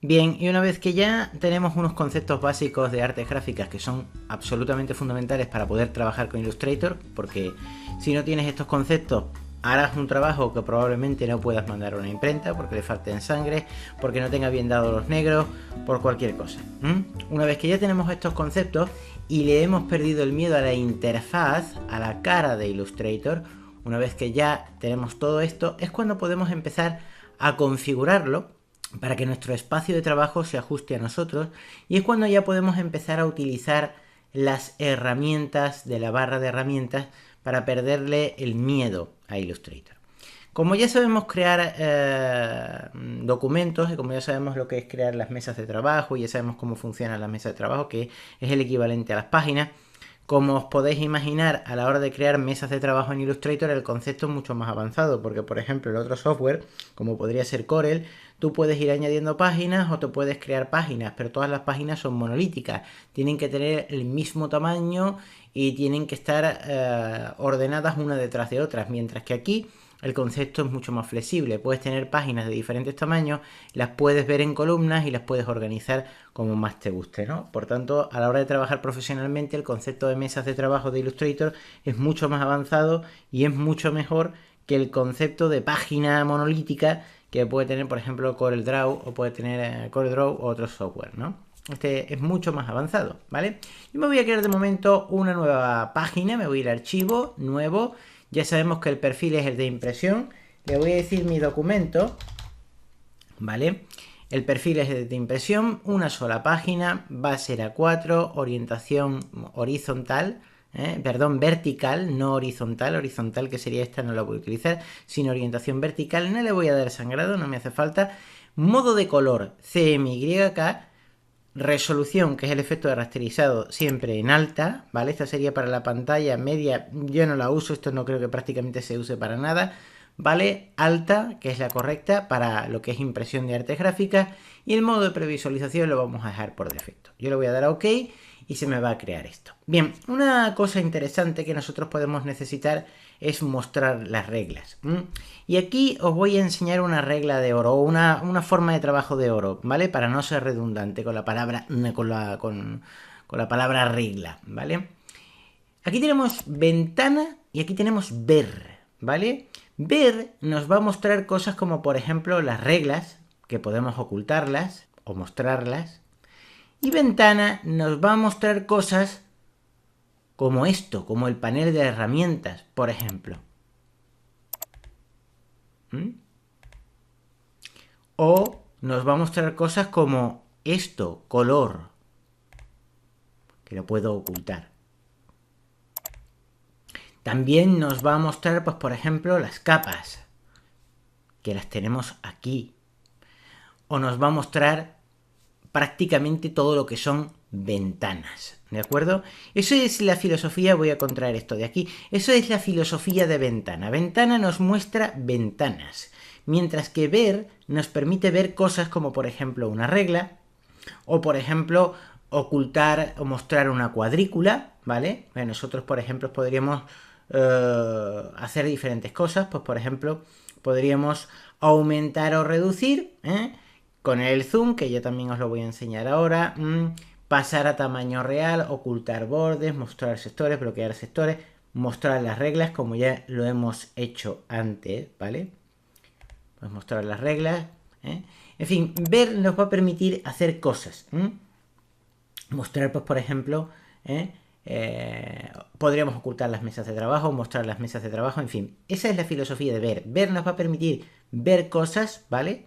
Bien, y una vez que ya tenemos unos conceptos básicos de artes gráficas que son absolutamente fundamentales para poder trabajar con Illustrator, porque si no tienes estos conceptos harás un trabajo que probablemente no puedas mandar a una imprenta porque le falten sangre, porque no tenga bien dado los negros, por cualquier cosa. Una vez que ya tenemos estos conceptos y le hemos perdido el miedo a la interfaz, a la cara de Illustrator, una vez que ya tenemos todo esto, es cuando podemos empezar a configurarlo para que nuestro espacio de trabajo se ajuste a nosotros, y es cuando ya podemos empezar a utilizar las herramientas de la barra de herramientas para perderle el miedo a Illustrator. Como ya sabemos crear documentos y como ya sabemos lo que es crear las mesas de trabajo y ya sabemos cómo funcionan las mesas de trabajo, que es el equivalente a las páginas, como os podéis imaginar, a la hora de crear mesas de trabajo en Illustrator el concepto es mucho más avanzado, porque por ejemplo el otro software, como podría ser Corel, tú puedes ir añadiendo páginas o te puedes crear páginas, pero todas las páginas son monolíticas, tienen que tener el mismo tamaño y tienen que estar ordenadas una detrás de otras, mientras que aquí el concepto es mucho más flexible. Puedes tener páginas de diferentes tamaños, las puedes ver en columnas y las puedes organizar como más te guste, ¿no? Por tanto, a la hora de trabajar profesionalmente, el concepto de mesas de trabajo de Illustrator es mucho más avanzado y es mucho mejor que el concepto de página monolítica que puede tener, por ejemplo, CorelDRAW o puede tener CorelDRAW o otro software, ¿no? Este es mucho más avanzado, ¿vale? Yo me voy a crear de momento una nueva página, me voy a ir a archivo, nuevo. Ya sabemos que el perfil es el de impresión. Le voy a decir mi documento, ¿vale? El perfil es el de impresión, una sola página, va a ser A4, orientación horizontal, perdón, vertical, no horizontal. Horizontal, que sería esta, no la voy a utilizar, sino orientación vertical. No le voy a dar sangrado, no me hace falta. Modo de color CMYK. Resolución, que es el efecto de rasterizado, siempre en alta, ¿vale? Esta sería para la pantalla media, yo no la uso, esto no creo que prácticamente se use para nada, ¿vale? Alta, que es la correcta para lo que es impresión de artes gráficas, y el modo de previsualización lo vamos a dejar por defecto. Yo le voy a dar a OK y se me va a crear esto. Bien, una cosa interesante que nosotros podemos necesitar es mostrar las reglas. Y aquí os voy a enseñar una regla de oro, o una forma de trabajo de oro, ¿vale? Para no ser redundante con la palabra, con la palabra regla, ¿vale? Aquí tenemos ventana y aquí tenemos ver, ¿vale? Ver nos va a mostrar cosas como, por ejemplo, las reglas, que podemos ocultarlas o mostrarlas. Y ventana nos va a mostrar cosas como esto, como el panel de herramientas, por ejemplo. O nos va a mostrar cosas como esto, color, que lo puedo ocultar. También nos va a mostrar, pues por ejemplo, las capas, que las tenemos aquí. O nos va a mostrar prácticamente todo lo que son ventanas, ¿de acuerdo? Eso es la filosofía, voy a contraer esto de aquí, eso es la filosofía de ventana. Ventana nos muestra ventanas, mientras que ver nos permite ver cosas como por ejemplo una regla, o por ejemplo ocultar o mostrar una cuadrícula, ¿vale? Nosotros por ejemplo podríamos hacer diferentes cosas, pues por ejemplo podríamos aumentar o reducir, con el zoom, que yo también os lo voy a enseñar ahora, pasar a tamaño real, ocultar bordes, mostrar sectores, bloquear sectores, mostrar las reglas, como ya lo hemos hecho antes, ¿vale? Pues mostrar las reglas, En fin, ver nos va a permitir hacer cosas. Mostrar, pues por ejemplo, podríamos ocultar las mesas de trabajo, mostrar las mesas de trabajo, en fin. Esa es la filosofía de ver. Ver nos va a permitir ver cosas, ¿vale?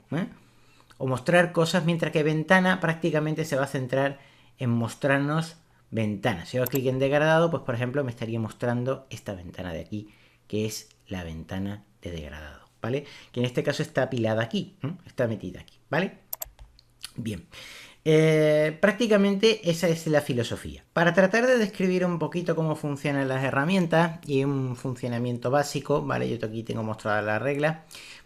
O mostrar cosas, mientras que ventana prácticamente se va a centrar en mostrarnos ventanas. Si hago clic en degradado, pues por ejemplo me estaría mostrando esta ventana de aquí, que es la ventana de degradado, ¿vale? Que en este caso está apilada aquí, está metida aquí, ¿vale? Bien. Prácticamente esa es la filosofía. Para tratar de describir un poquito cómo funcionan las herramientas y un funcionamiento básico, ¿vale? Yo aquí tengo mostradas las reglas.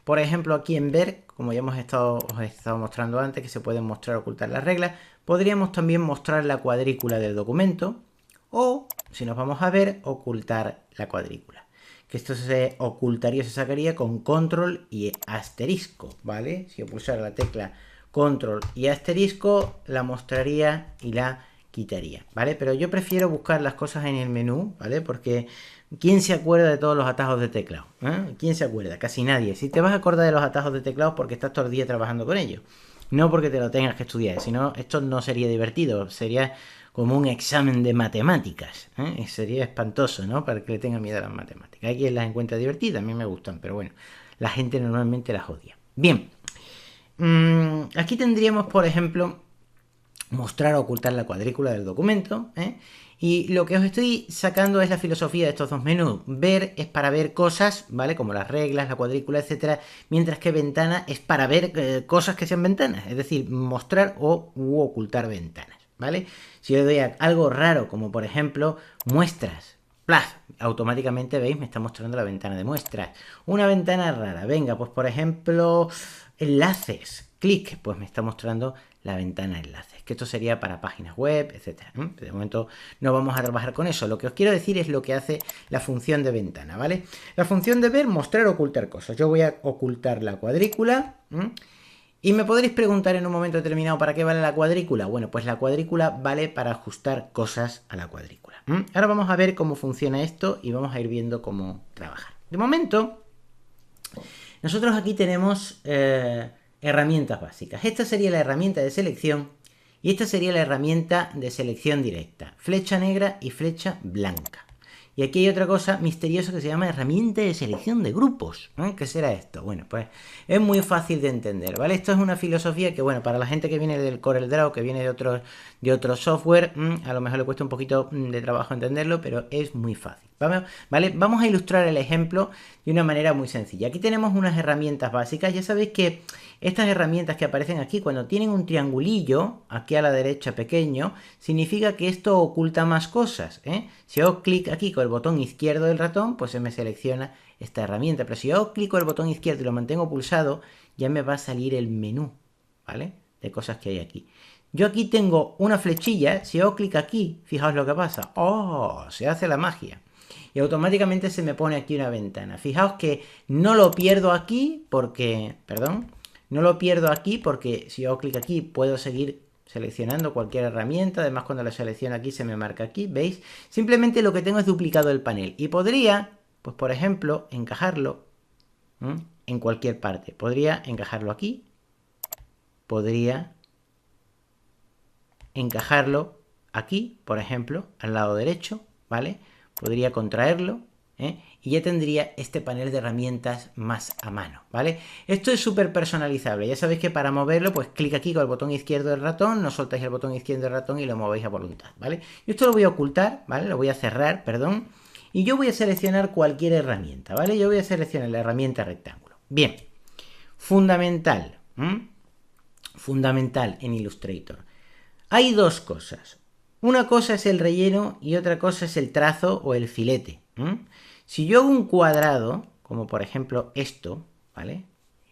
Por ejemplo, aquí en ver, como ya os he estado mostrando antes, que se pueden mostrar o ocultar las reglas, podríamos también mostrar la cuadrícula del documento o, si nos vamos a ver, ocultar la cuadrícula. Que esto se ocultaría, se sacaría con control y asterisco, ¿vale? Si yo pulsara la tecla control y asterisco, la mostraría y la quitaría, ¿vale? Pero yo prefiero buscar las cosas en el menú, ¿vale? Porque ¿quién se acuerda de todos los atajos de teclado? ¿Quién se acuerda? Casi nadie. Si te vas a acordar de los atajos de teclado porque estás todo el día trabajando con ellos, no porque te lo tengas que estudiar, sino esto no sería divertido, sería como un examen de matemáticas, sería espantoso, ¿no? Para que le tenga miedo a las matemáticas. Hay quien las encuentra divertidas, a mí me gustan, pero bueno, la gente normalmente las odia. Bien, aquí tendríamos, por ejemplo, mostrar o ocultar la cuadrícula del documento, y lo que os estoy sacando es la filosofía de estos dos menús. Ver es para ver cosas, ¿vale? Como las reglas, la cuadrícula, etcétera, mientras que ventana es para ver cosas que sean ventanas, es decir, mostrar u ocultar ventanas, ¿vale? Si yo le doy a algo raro, como por ejemplo muestras, ¡plaf! Automáticamente, ¿veis? Me está mostrando la ventana de muestras. Una ventana rara, venga, pues por ejemplo, enlaces, clic, pues me está mostrando la ventana de enlaces, que esto sería para páginas web, etcétera. De momento no vamos a trabajar con eso. Lo que os quiero decir es lo que hace la función de ventana, ¿vale? La función de ver, mostrar o ocultar cosas. Yo voy a ocultar la cuadrícula. Y me podréis preguntar en un momento determinado ¿para qué vale la cuadrícula? Bueno, pues la cuadrícula vale para ajustar cosas a la cuadrícula. Ahora vamos a ver cómo funciona esto y vamos a ir viendo cómo trabajar. De momento, nosotros aquí tenemos herramientas básicas. Esta sería la herramienta de selección y esta sería la herramienta de selección directa. Flecha negra y flecha blanca. Y aquí hay otra cosa misteriosa que se llama herramienta de selección de grupos. ¿Qué será esto? Bueno, pues es muy fácil de entender, ¿vale? Esto es una filosofía que, bueno, para la gente que viene del CorelDRAW, que viene de otro software, a lo mejor le cuesta un poquito de trabajo entenderlo, pero es muy fácil, ¿vale? Vamos a ilustrar el ejemplo de una manera muy sencilla. Aquí tenemos unas herramientas básicas. Ya sabéis que estas herramientas que aparecen aquí, cuando tienen un triangulillo, aquí a la derecha pequeño, significa que esto oculta más cosas, Si hago clic aquí con el botón izquierdo del ratón, pues se me selecciona esta herramienta. Pero si yo hago clic con el botón izquierdo y lo mantengo pulsado, ya me va a salir el menú, ¿vale? De cosas que hay aquí. Yo aquí tengo una flechilla, si hago clic aquí, fijaos lo que pasa. ¡Oh! Se hace la magia. Y automáticamente se me pone aquí una ventana. Fijaos que no lo pierdo aquí porque... Perdón. No lo pierdo aquí porque si yo hago clic aquí puedo seguir seleccionando cualquier herramienta. Además, cuando la selecciono aquí se me marca aquí, ¿veis? Simplemente lo que tengo es duplicado el panel. Y podría, pues por ejemplo, encajarlo en cualquier parte. Podría encajarlo aquí. Podría encajarlo aquí, por ejemplo, al lado derecho, ¿vale? Podría contraerlo, y ya tendría este panel de herramientas más a mano, ¿vale? Esto es súper personalizable. Ya sabéis que para moverlo, pues clic aquí con el botón izquierdo del ratón, no soltáis el botón izquierdo del ratón y lo movéis a voluntad, ¿vale? Y esto lo voy a ocultar, ¿vale? Lo voy a cerrar, perdón. Y yo voy a seleccionar cualquier herramienta, ¿vale? Yo voy a seleccionar la herramienta rectángulo. Bien, fundamental, fundamental en Illustrator. Hay dos cosas. Una cosa es el relleno y otra cosa es el trazo o el filete. Si yo hago un cuadrado, como por ejemplo esto, ¿vale?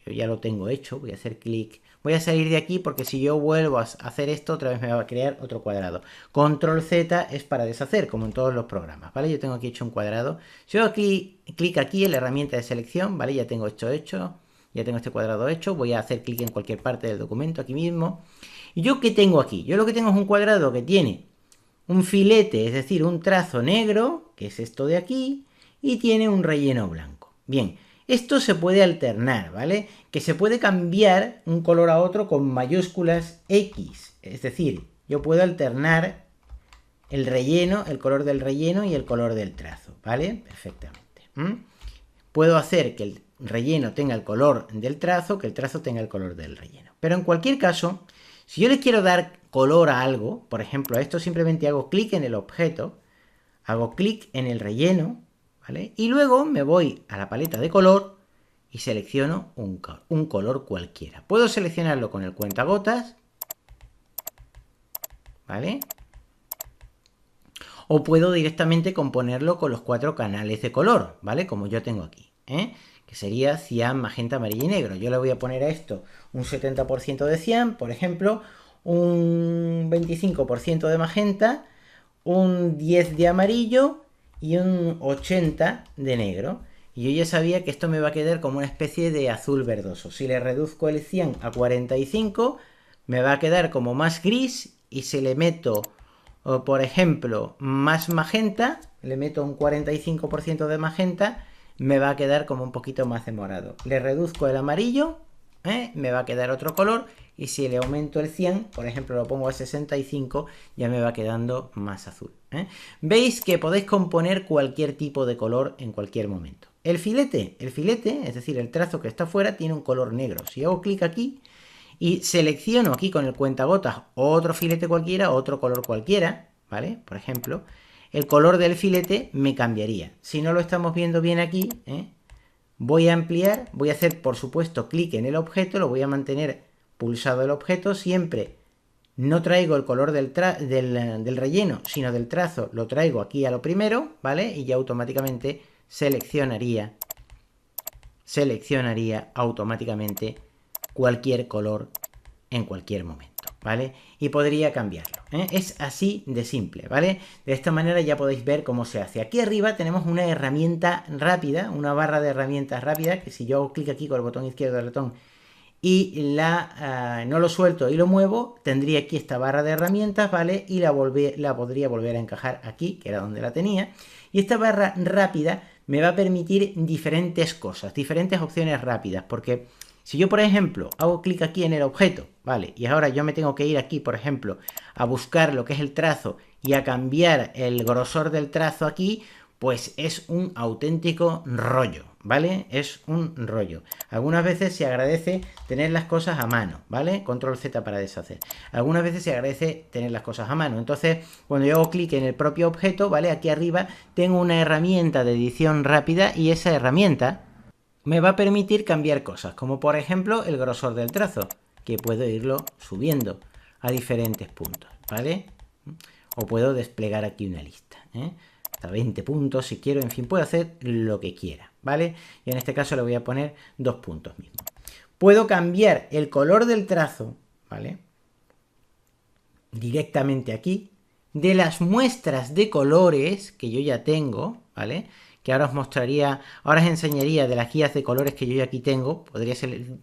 Yo ya lo tengo hecho, voy a hacer clic. Voy a salir de aquí porque si yo vuelvo a hacer esto, otra vez me va a crear otro cuadrado. Control Z es para deshacer, como en todos los programas, ¿vale? Yo tengo aquí hecho un cuadrado. Si yo hago clic aquí en la herramienta de selección, ¿vale? Ya tengo esto hecho, ya tengo este cuadrado hecho. Voy a hacer clic en cualquier parte del documento, aquí mismo. ¿Y yo qué tengo aquí? Yo lo que tengo es un cuadrado que tiene un filete, es decir, un trazo negro, que es esto de aquí, y tiene un relleno blanco. Bien, esto se puede alternar, ¿vale? Que se puede cambiar un color a otro con mayúsculas X. Es decir, yo puedo alternar el relleno, el color del relleno y el color del trazo, ¿vale? Perfectamente. Puedo hacer que el relleno tenga el color del trazo, que el trazo tenga el color del relleno. Pero en cualquier caso, si yo le quiero dar color a algo, por ejemplo a esto, simplemente hago clic en el objeto, hago clic en el relleno, ¿vale? Y luego me voy a la paleta de color y selecciono un color cualquiera. Puedo seleccionarlo con el cuentagotas, ¿vale? O puedo directamente componerlo con los 4 canales de color, ¿vale? Como yo tengo aquí, que sería cian, magenta, amarillo y negro. Yo le voy a poner a esto un 70% de cian, por ejemplo, un 25% de magenta, un 10% de amarillo y un 80% de negro. Y yo ya sabía que esto me va a quedar como una especie de azul verdoso. Si le reduzco el 100 a 45, me va a quedar como más gris. Y si le meto, por ejemplo, más magenta, le meto un 45% de magenta, me va a quedar como un poquito más de morado. Le reduzco el amarillo, me va a quedar otro color. Y si le aumento el 100, por ejemplo lo pongo a 65, ya me va quedando más azul. Veis que podéis componer cualquier tipo de color en cualquier momento. El filete, es decir, el trazo que está afuera, tiene un color negro. Si hago clic aquí y selecciono aquí con el cuentagotas otro filete cualquiera, otro color cualquiera, ¿vale? Por ejemplo, el color del filete me cambiaría. Si no lo estamos viendo bien aquí, voy a ampliar, voy a hacer, por supuesto, clic en el objeto, lo voy a mantener pulsado el objeto, siempre no traigo el color del relleno, sino del trazo, lo traigo aquí a lo primero, ¿vale? Y ya automáticamente seleccionaría automáticamente cualquier color en cualquier momento, ¿vale? Y podría cambiarlo, ¿eh? Es así de simple, ¿vale? De esta manera ya podéis ver cómo se hace. Aquí arriba tenemos una herramienta rápida, una barra de herramientas rápida, que si yo hago clic aquí con el botón izquierdo del ratón y no lo suelto y lo muevo, tendría aquí esta barra de herramientas, ¿vale? Y la podría volver a encajar aquí, que era donde la tenía. Y esta barra rápida me va a permitir diferentes cosas, diferentes opciones rápidas, porque si yo, por ejemplo, hago clic aquí en el objeto, ¿vale? Y ahora yo me tengo que ir aquí, por ejemplo, a buscar lo que es el trazo y a cambiar el grosor del trazo aquí, pues es un auténtico rollo, ¿vale? Es un rollo. Algunas veces se agradece tener las cosas a mano, ¿vale? Control Z para deshacer. Algunas veces se agradece tener las cosas a mano. Entonces, cuando yo hago clic en el propio objeto, ¿vale? Aquí arriba tengo una herramienta de edición rápida y esa herramienta me va a permitir cambiar cosas, como por ejemplo el grosor del trazo, que puedo irlo subiendo a diferentes puntos, ¿vale? O puedo desplegar aquí una lista, hasta 20 puntos si quiero, en fin, puedo hacer lo que quiera, ¿vale? Y en este caso le voy a poner 2 puntos mismo. Puedo cambiar el color del trazo, ¿vale? Directamente aquí, de las muestras de colores que yo ya tengo, ¿vale? Que ahora os mostraría, ahora os enseñaría de las guías de colores que yo ya aquí tengo,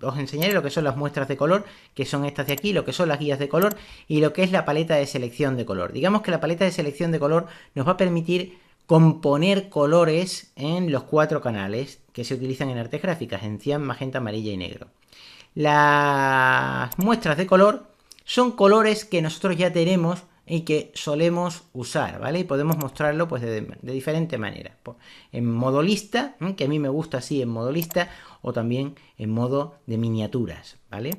os enseñaré lo que son las muestras de color, que son estas de aquí, lo que son las guías de color y lo que es la paleta de selección de color. Digamos que la paleta de selección de color nos va a permitir componer colores en los 4 canales que se utilizan en artes gráficas, en cian, magenta, amarilla y negro. Las muestras de color son colores que nosotros ya tenemos y que solemos usar, ¿vale? Y podemos mostrarlo pues de diferente manera. En modo lista, que a mí me gusta así en modo lista, o también en modo de miniaturas, ¿vale?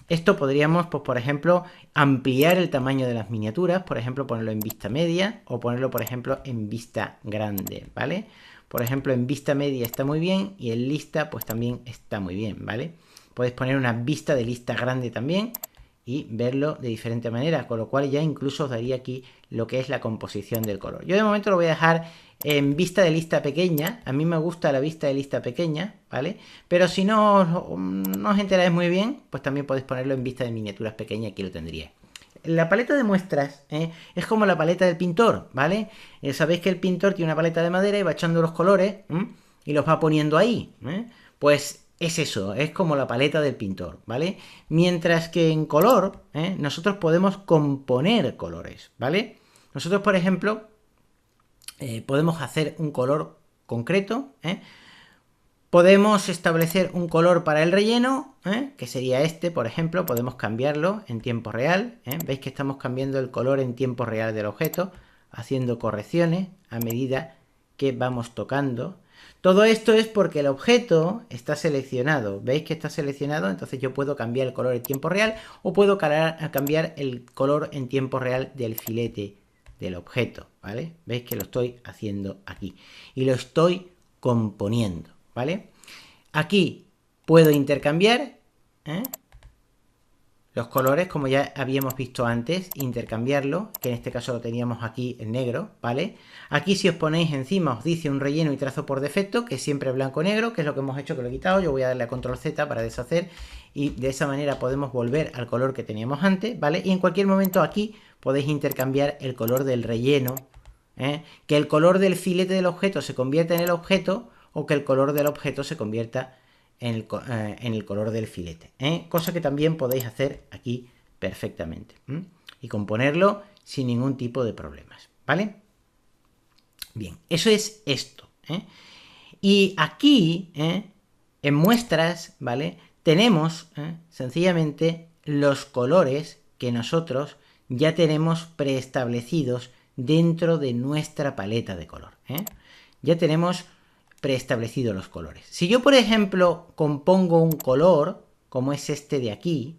Esto podríamos, pues por ejemplo, ampliar el tamaño de las miniaturas, por ejemplo, ponerlo en vista media o ponerlo, por ejemplo, en vista grande, ¿vale? Por ejemplo, en vista media está muy bien y en lista pues también está muy bien, ¿vale? Podéis poner una vista de lista grande también y verlo de diferente manera, con lo cual ya incluso os daría aquí lo que es la composición del color. Yo de momento lo voy a dejar en vista de lista pequeña, a mí me gusta la vista de lista pequeña, ¿vale? Pero si no os enteráis muy bien, pues también podéis ponerlo en vista de miniaturas pequeña, aquí lo tendríais. La paleta de muestras es como la paleta del pintor, ¿vale? Sabéis que el pintor tiene una paleta de madera y va echando los colores y los va poniendo ahí, pues es eso, es como la paleta del pintor, ¿vale? Mientras que en color, nosotros podemos componer colores, ¿vale? Nosotros, por ejemplo, podemos hacer un color concreto, podemos establecer un color para el relleno, que sería este, por ejemplo, podemos cambiarlo en tiempo real, veis que estamos cambiando el color en tiempo real del objeto, haciendo correcciones a medida que vamos tocando. Todo esto es porque el objeto está seleccionado, veis que está seleccionado, entonces yo puedo cambiar el color en tiempo real o puedo cambiar el color en tiempo real del filete del objeto, ¿vale? Veis que lo estoy haciendo aquí y lo estoy componiendo, ¿vale? Aquí puedo intercambiar los colores, como ya habíamos visto antes, intercambiarlo, que en este caso lo teníamos aquí en negro, ¿vale? Aquí si os ponéis encima os dice un relleno y trazo por defecto, que es siempre blanco-negro, que es lo que hemos hecho, que lo he quitado. Yo voy a darle a control Z para deshacer y de esa manera podemos volver al color que teníamos antes, ¿vale? Y en cualquier momento aquí podéis intercambiar el color del relleno, que el color del filete del objeto se convierta en el objeto, o que el color del objeto se convierta en el color del filete, cosa que también podéis hacer aquí perfectamente, y componerlo sin ningún tipo de problemas, ¿vale? Bien, eso es esto, y aquí, en muestras, ¿vale? Tenemos sencillamente los colores que nosotros ya tenemos preestablecidos dentro de nuestra paleta de color. Ya tenemos preestablecidos los colores. Si yo, por ejemplo, compongo un color, como es este de aquí,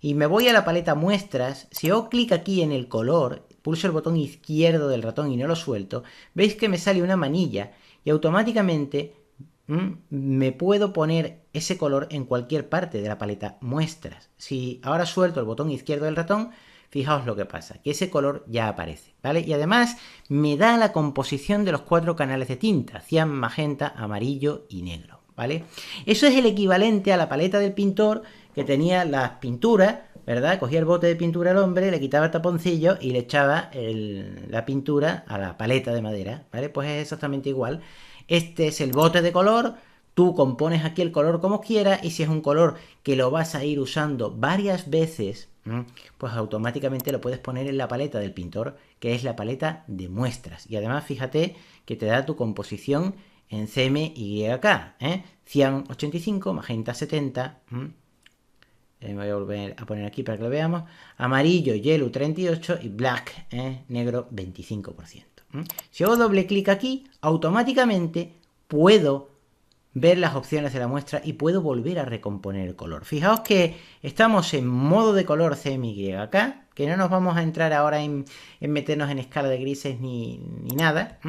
y me voy a la paleta muestras, si hago clic aquí en el color, pulso el botón izquierdo del ratón y no lo suelto, veis que me sale una manilla y automáticamente me puedo poner ese color en cualquier parte de la paleta muestras. Si ahora suelto el botón izquierdo del ratón, fijaos lo que pasa, que ese color ya aparece, ¿vale? Y además me da la composición de los 4 canales de tinta, cian, magenta, amarillo y negro, ¿vale? Eso es el equivalente a la paleta del pintor que tenía las pinturas, ¿verdad? Cogía el bote de pintura al hombre, le quitaba el taponcillo y le echaba la pintura a la paleta de madera, ¿vale? Pues es exactamente igual. Este es el bote de color, tú compones aquí el color como quieras y si es un color que lo vas a ir usando varias veces, pues automáticamente lo puedes poner en la paleta del pintor, que es la paleta de muestras. Y además fíjate que te da tu composición en CMYK, cian 85, magenta 70, me voy a volver a poner aquí para que lo veamos, amarillo, yellow 38 y black, negro 25%. Si hago doble clic aquí, automáticamente puedo ver las opciones de la muestra y puedo volver a recomponer el color. Fijaos que estamos en modo de color CMYK, que no nos vamos a entrar ahora en meternos en escala de grises ni nada.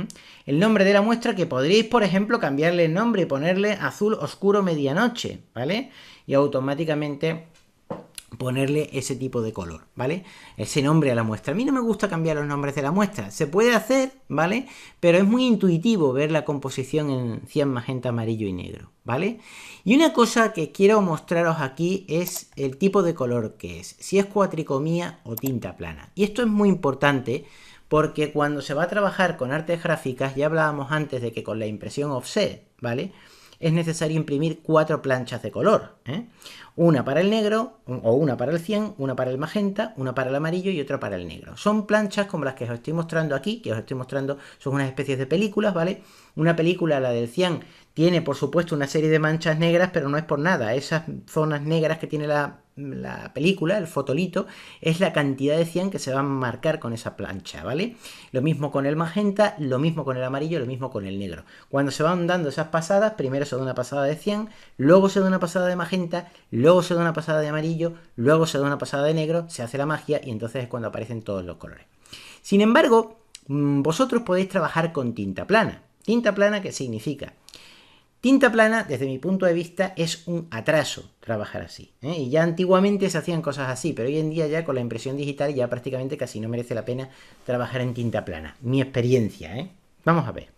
El nombre de la muestra, que podréis, por ejemplo, cambiarle el nombre y ponerle azul oscuro medianoche, ¿vale? Y automáticamente ponerle ese tipo de color, ¿vale? Ese nombre a la muestra. A mí no me gusta cambiar los nombres de la muestra. Se puede hacer, ¿vale? Pero es muy intuitivo ver la composición en cian, magenta, amarillo y negro, ¿vale? Y una cosa que quiero mostraros aquí es el tipo de color que es. Si es cuatricomía o tinta plana. Y esto es muy importante porque cuando se va a trabajar con artes gráficas, ya hablábamos antes de que con la impresión offset, ¿vale? Es necesario imprimir 4 planchas de color, una para el negro, o una para el cian, una para el magenta, una para el amarillo y otra para el negro. Son planchas como las que os estoy mostrando aquí, que os estoy mostrando, son unas especies de películas, ¿vale? Una película, la del cian, tiene por supuesto una serie de manchas negras, pero no es por nada. Esas zonas negras que tiene la película, el fotolito, es la cantidad de cian que se va a marcar con esa plancha, ¿vale? Lo mismo con el magenta, lo mismo con el amarillo, lo mismo con el negro. Cuando se van dando esas pasadas, primero se da una pasada de cian, luego se da una pasada de magenta, luego se da una pasada de amarillo, luego se da una pasada de negro, se hace la magia y entonces es cuando aparecen todos los colores. Sin embargo, vosotros podéis trabajar con tinta plana. ¿Tinta plana qué significa? Tinta plana, desde mi punto de vista, es un atraso trabajar así. Y ya antiguamente se hacían cosas así, pero hoy en día ya con la impresión digital ya prácticamente casi no merece la pena trabajar en tinta plana. Mi experiencia, Vamos a ver.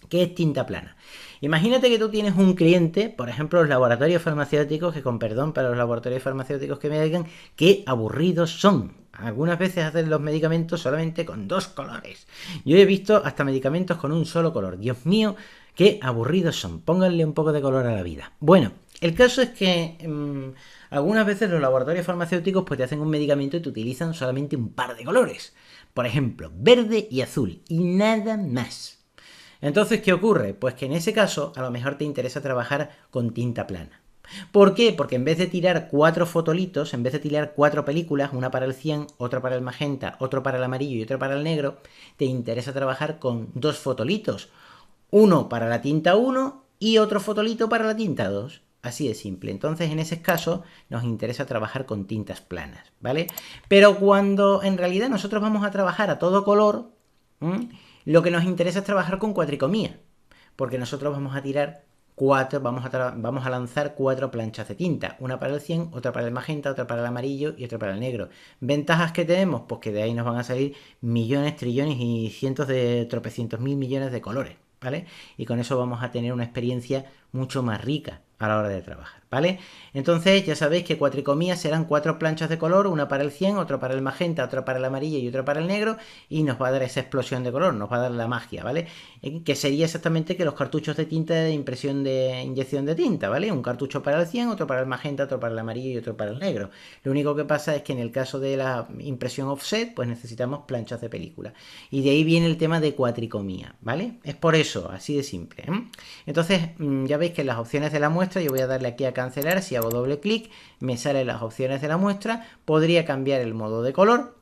¿Qué es tinta plana? Imagínate que tú tienes un cliente, por ejemplo, los laboratorios farmacéuticos, que con perdón para los laboratorios farmacéuticos que me digan, qué aburridos son. Algunas veces hacen los medicamentos solamente con 2 colores. Yo he visto hasta medicamentos con un solo color. Dios mío, qué aburridos son. Pónganle un poco de color a la vida. Bueno, el caso es que algunas veces los laboratorios farmacéuticos pues te hacen un medicamento y te utilizan solamente un par de colores. Por ejemplo, verde y azul. Y nada más. Entonces, ¿qué ocurre? Pues que en ese caso a lo mejor te interesa trabajar con tinta plana. ¿Por qué? Porque en vez de tirar 4 fotolitos, en vez de tirar 4 películas, una para el cian, otra para el magenta, otro para el amarillo y otra para el negro, te interesa trabajar con 2 fotolitos. Uno para la tinta 1 y otro fotolito para la tinta 2. Así de simple. Entonces, en ese caso, nos interesa trabajar con tintas planas, ¿vale? Pero cuando en realidad nosotros vamos a trabajar a todo color, lo que nos interesa es trabajar con cuatricomía, porque nosotros vamos a tirar 4, vamos a lanzar 4 planchas de tinta, una para el cian, otra para el magenta, otra para el amarillo y otra para el negro. ¿Ventajas que tenemos? Pues que de ahí nos van a salir millones, trillones y cientos de tropecientos mil millones de colores, ¿vale? Y con eso vamos a tener una experiencia mucho más rica a la hora de trabajar, ¿vale? Entonces ya sabéis que cuatricomía serán 4 planchas de color, una para el 100, otra para el magenta, otra para el amarillo y otra para el negro, y nos va a dar esa explosión de color, nos va a dar la magia, ¿vale? Que sería exactamente que los cartuchos de tinta de impresión de inyección de tinta, ¿vale? Un cartucho para el 100, otro para el magenta, otro para el amarillo y otro para el negro. Lo único que pasa es que en el caso de la impresión offset, pues necesitamos planchas de película. Y de ahí viene el tema de cuatricomía, ¿vale? Es por eso, así de simple, ¿eh? Entonces, ya veis que en las opciones de la muestra, yo voy a darle aquí a cancelar, si hago doble clic, me salen las opciones de la muestra, podría cambiar el modo de color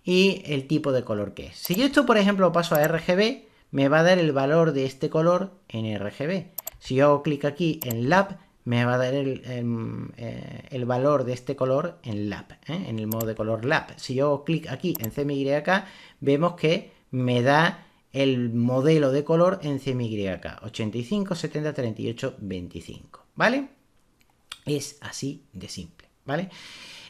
y el tipo de color que es. Si yo esto, por ejemplo, paso a RGB, me va a dar el valor de este color en RGB. Si yo hago clic aquí en LAP, me va a dar el valor de este color en LAP, en el modo de color LAP. Si yo hago clic aquí en CMYK, vemos que me da el modelo de color en CMYK, 85, 70, 38, 25, ¿vale? Es así de simple, ¿vale?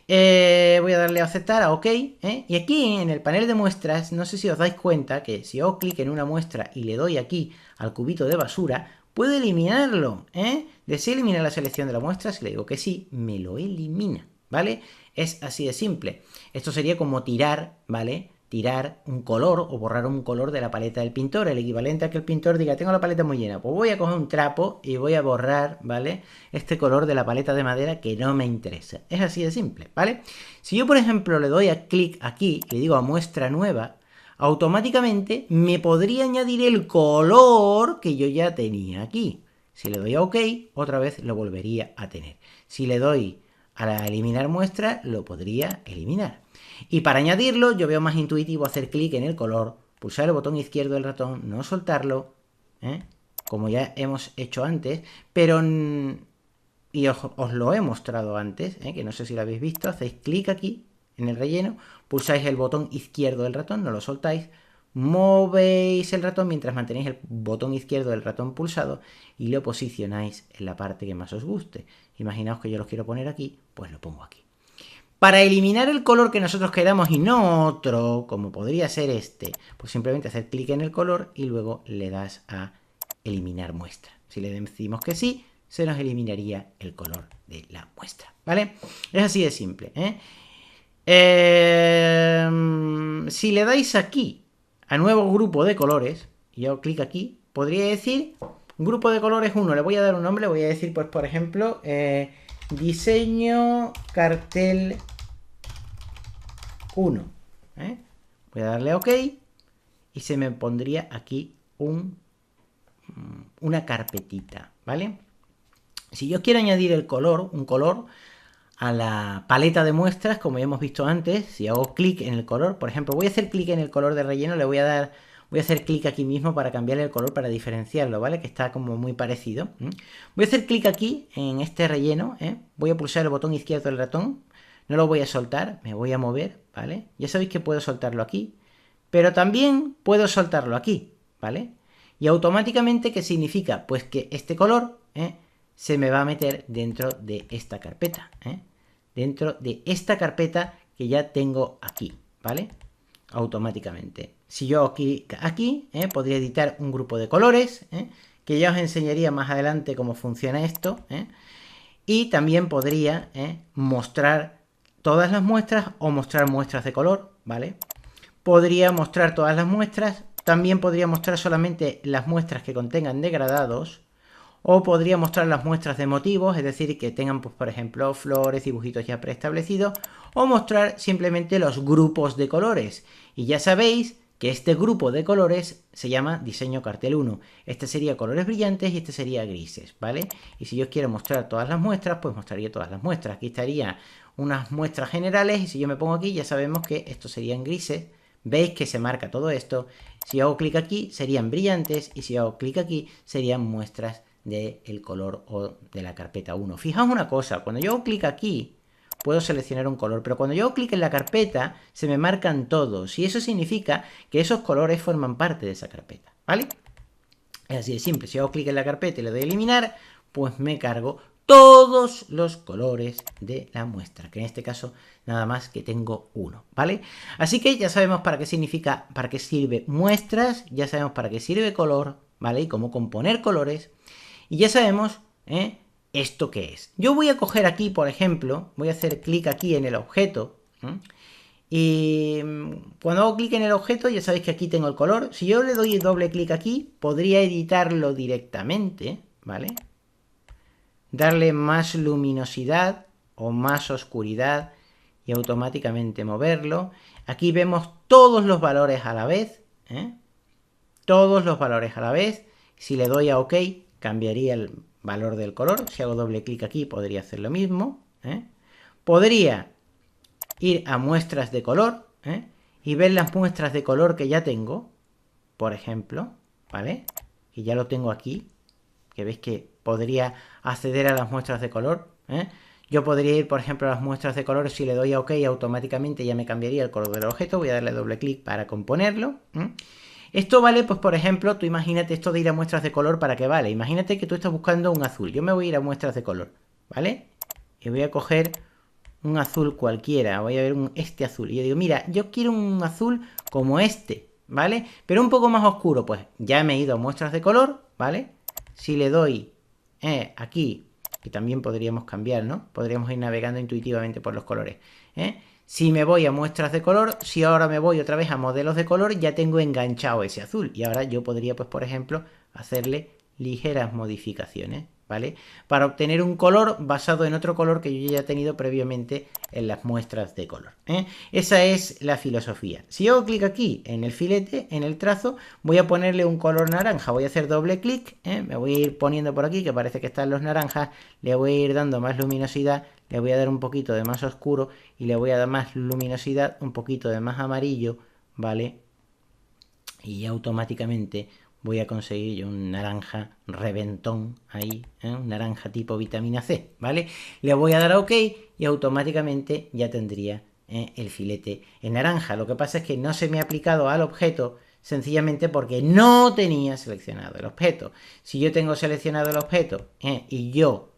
Voy a darle a aceptar, a OK, y aquí en el panel de muestras, no sé si os dais cuenta que si hago clic en una muestra y le doy aquí al cubito de basura, puedo eliminarlo, ¿Desea eliminar la selección de la muestra? Si le digo que sí, me lo elimina, ¿vale? Es así de simple. Esto sería como tirar, ¿vale? Tirar un color o borrar un color de la paleta del pintor, el equivalente a que el pintor diga, tengo la paleta muy llena, pues voy a coger un trapo y voy a borrar, ¿vale? Este color de la paleta de madera que no me interesa. Es así de simple, ¿vale? Si yo, por ejemplo, le doy a clic aquí y le digo a muestra nueva, automáticamente me podría añadir el color que yo ya tenía aquí. Si le doy a OK, otra vez lo volvería a tener. Si le doy a eliminar muestra, lo podría eliminar. Y para añadirlo, yo veo más intuitivo hacer clic en el color, pulsar el botón izquierdo del ratón, no soltarlo, como ya hemos hecho antes, pero y os lo he mostrado antes, que no sé si lo habéis visto, hacéis clic aquí en el relleno, pulsáis el botón izquierdo del ratón, no lo soltáis, movéis el ratón mientras mantenéis el botón izquierdo del ratón pulsado y lo posicionáis en la parte que más os guste. Imaginaos que yo los quiero poner aquí, pues lo pongo aquí. Para eliminar el color que nosotros queramos y no otro, como podría ser este, pues simplemente hacer clic en el color y luego le das a eliminar muestra. Si le decimos que sí, se nos eliminaría el color de la muestra, ¿vale? Es así de simple, si le dais aquí a nuevo grupo de colores, y yo clic aquí, podría decir grupo de colores 1, le voy a dar un nombre, voy a decir, pues por ejemplo, diseño cartel 1. Voy a darle a OK y se me pondría aquí una carpetita, ¿vale? Si yo quiero añadir un color a la paleta de muestras, como ya hemos visto antes, si hago clic en el color, por ejemplo, voy a hacer clic en el color de relleno, voy a hacer clic aquí mismo para cambiarle el color, para diferenciarlo, ¿vale? Que está como muy parecido. Voy a hacer clic aquí en este relleno, voy a pulsar el botón izquierdo del ratón, no lo voy a soltar, me voy a mover, ¿vale? Ya sabéis que puedo soltarlo aquí, pero también puedo soltarlo aquí, ¿vale? Y automáticamente, ¿qué significa? Pues que este color, se me va a meter dentro de esta carpeta, dentro de esta carpeta que ya tengo aquí, ¿vale? Automáticamente. Si yo aquí, podría editar un grupo de colores, que ya os enseñaría más adelante cómo funciona esto, y también podría mostrar todas las muestras o mostrar muestras de color, ¿vale? Podría mostrar todas las muestras, también podría mostrar solamente las muestras que contengan degradados, o podría mostrar las muestras de motivos, es decir, que tengan, pues, por ejemplo, flores, dibujitos ya preestablecidos, o mostrar simplemente los grupos de colores. Y ya sabéis que este grupo de colores se llama diseño cartel 1. Este sería colores brillantes y este sería grises, ¿vale? Y si yo quiero mostrar todas las muestras, pues mostraría todas las muestras. Aquí estaría unas muestras generales y si yo me pongo aquí, ya sabemos que estos serían grises. Veis que se marca todo esto. Si hago clic aquí, serían brillantes y si hago clic aquí, serían muestras del color o de la carpeta 1. Fijaos una cosa, cuando yo hago clic aquí, puedo seleccionar un color, pero cuando yo hago clic en la carpeta, se me marcan todos, y eso significa que esos colores forman parte de esa carpeta, ¿vale? Es así de simple, si hago clic en la carpeta y le doy a eliminar, pues me cargo todos los colores de la muestra, que en este caso nada más que tengo uno, ¿vale? Así que ya sabemos para qué significa, para qué sirve muestras, ya sabemos para qué sirve color, ¿vale? Y cómo componer colores. Y ya sabemos esto qué es. Yo voy a coger aquí, por ejemplo, voy a hacer clic aquí en el objeto. Y cuando hago clic en el objeto, ya sabéis que aquí tengo el color. Si yo le doy doble clic aquí, podría editarlo directamente, ¿vale? Darle más luminosidad o más oscuridad y automáticamente moverlo. Aquí vemos todos los valores a la vez, todos los valores a la vez. Si le doy a OK, cambiaría el valor del color. Si hago doble clic aquí, podría hacer lo mismo. Podría ir a muestras de color y ver las muestras de color que ya tengo, por ejemplo, ¿vale? Y ya lo tengo aquí, que veis que podría acceder a las muestras de color. Yo podría ir, por ejemplo, a las muestras de color. Si le doy a OK, automáticamente ya me cambiaría el color del objeto. Voy a darle doble clic para componerlo. Esto vale, pues por ejemplo, tú imagínate esto de ir a muestras de color, ¿para qué vale? Imagínate que tú estás buscando un azul. Yo me voy a ir a muestras de color, ¿vale? Y voy a coger un azul cualquiera. Voy a ver este azul. Y yo digo, mira, yo quiero un azul como este, ¿vale? Pero un poco más oscuro. Pues ya me he ido a muestras de color, ¿vale? Si le doy aquí, que también podríamos cambiar, ¿no? Podríamos ir navegando intuitivamente por los colores. Si me voy a muestras de color, si ahora me voy otra vez a modelos de color, ya tengo enganchado ese azul. Y ahora yo podría, pues por ejemplo, hacerle ligeras modificaciones, ¿vale? Para obtener un color basado en otro color que yo ya he tenido previamente en las muestras de color. Esa es la filosofía. Si hago clic aquí en el filete, en el trazo, voy a ponerle un color naranja. Voy a hacer doble clic, me voy a ir poniendo por aquí, que parece que están los naranjas, le voy a ir dando más luminosidad, le voy a dar un poquito de más oscuro y le voy a dar más luminosidad, un poquito de más amarillo, ¿vale? Y automáticamente voy a conseguir yo un naranja reventón ahí, un naranja tipo vitamina C, ¿vale? Le voy a dar a OK y automáticamente ya tendría el filete en naranja. Lo que pasa es que no se me ha aplicado al objeto sencillamente porque no tenía seleccionado el objeto. Si yo tengo seleccionado el objeto y yo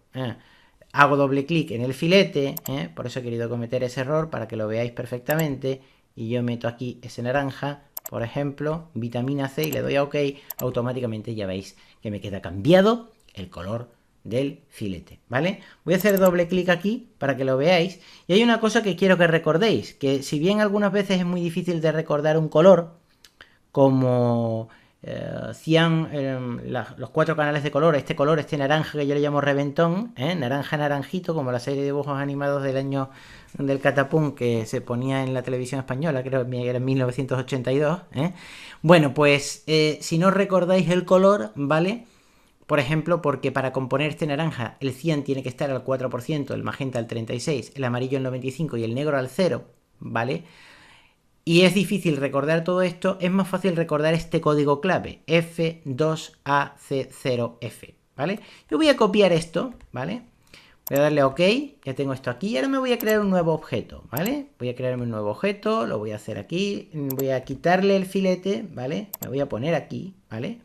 hago doble clic en el filete, por eso he querido cometer ese error para que lo veáis perfectamente, y yo meto aquí ese naranja, por ejemplo, vitamina C, y le doy a OK, automáticamente ya veis que me queda cambiado el color del filete, ¿vale? Voy a hacer doble clic aquí para que lo veáis. Y hay una cosa que quiero que recordéis, que si bien algunas veces es muy difícil de recordar un color, como los 4 canales de color, este color, este naranja que yo le llamo reventón, naranja naranjito, como la serie de dibujos animados del año del Catapum que se ponía en la televisión española, creo que era en 1982. Bueno, pues si no recordáis el color, ¿vale? Por ejemplo, porque para componer este naranja el cian tiene que estar al 4%, el magenta al 36%, el amarillo al 95% y el negro al 0%, ¿vale? Y es difícil recordar todo esto, es más fácil recordar este código clave, F2AC0F, ¿vale? Yo voy a copiar esto, ¿vale? Voy a darle a OK, ya tengo esto aquí, y ahora me voy a crear un nuevo objeto, ¿vale? Voy a crearme un nuevo objeto, lo voy a hacer aquí, voy a quitarle el filete, ¿vale? Me voy a poner aquí, ¿vale?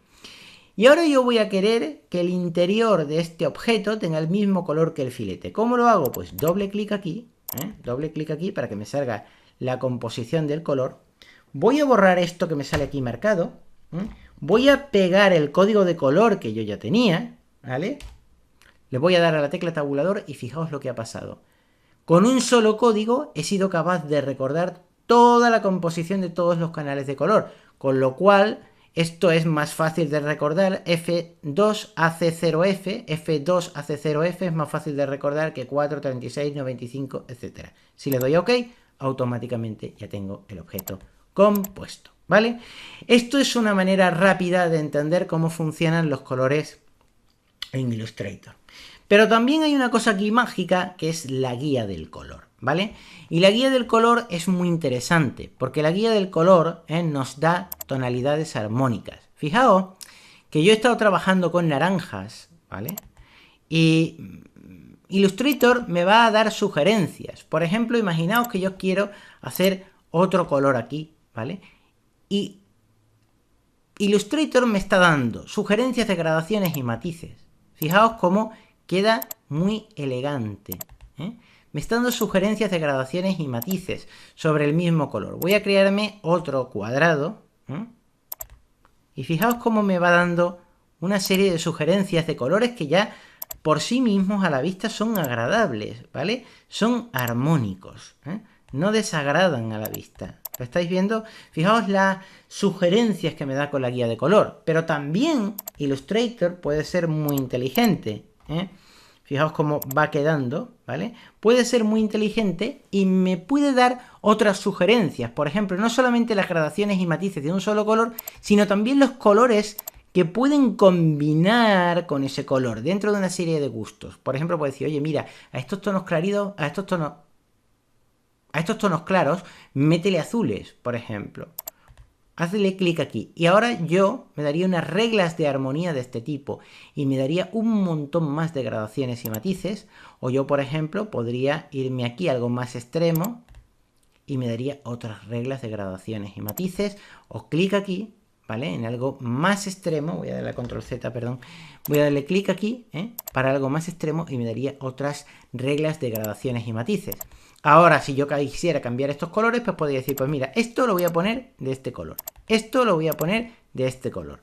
Y ahora yo voy a querer que el interior de este objeto tenga el mismo color que el filete. ¿Cómo lo hago? Pues doble clic aquí para que me salga la composición del color. Voy a borrar esto que me sale aquí marcado. Voy a pegar el código de color que yo ya tenía, ¿vale? Le voy a dar a la tecla tabulador y fijaos lo que ha pasado. Con un solo código he sido capaz de recordar toda la composición de todos los canales de color, con lo cual esto es más fácil de recordar. F2AC0F, F2AC0F es más fácil de recordar que 4, 36, 95, etc. Si le doy a OK, automáticamente ya tengo el objeto compuesto, ¿vale? Esto es una manera rápida de entender cómo funcionan los colores en Illustrator. Pero también hay una cosa aquí mágica, que es la guía del color, ¿vale? Y la guía del color es muy interesante, porque la guía del color nos da tonalidades armónicas. Fijaos que yo he estado trabajando con naranjas, ¿vale? Y Illustrator me va a dar sugerencias. Por ejemplo, imaginaos que yo quiero hacer otro color aquí, ¿vale? Y Illustrator me está dando sugerencias de gradaciones y matices. Fijaos cómo queda muy elegante. Me está dando sugerencias de gradaciones y matices sobre el mismo color. Voy a crearme otro cuadrado. Y fijaos cómo me va dando una serie de sugerencias de colores que ya por sí mismos a la vista son agradables, ¿vale? Son armónicos, ¿eh? No desagradan a la vista. ¿Lo estáis viendo? Fijaos las sugerencias que me da con la guía de color. Pero también Illustrator puede ser muy inteligente, ¿eh? Fijaos cómo va quedando, ¿vale? Puede ser muy inteligente y me puede dar otras sugerencias. Por ejemplo, no solamente las gradaciones y matices de un solo color, sino también los colores que pueden combinar con ese color dentro de una serie de gustos. Por ejemplo, puede decir, oye, mira, a estos tonos claridos, a estos tonos claros, métele azules, por ejemplo. Hazle clic aquí. Y ahora yo me daría unas reglas de armonía de este tipo. Y me daría un montón más de gradaciones y matices. O yo, por ejemplo, podría irme aquí a algo más extremo. Y me daría otras reglas de gradaciones y matices. O clic aquí, ¿vale? En algo más extremo. Voy a darle a control Z, perdón. Voy a darle clic aquí, para algo más extremo. Y me daría otras reglas de gradaciones y matices. Ahora, si yo quisiera cambiar estos colores, pues podría decir, pues mira, esto lo voy a poner de este color. Esto lo voy a poner de este color.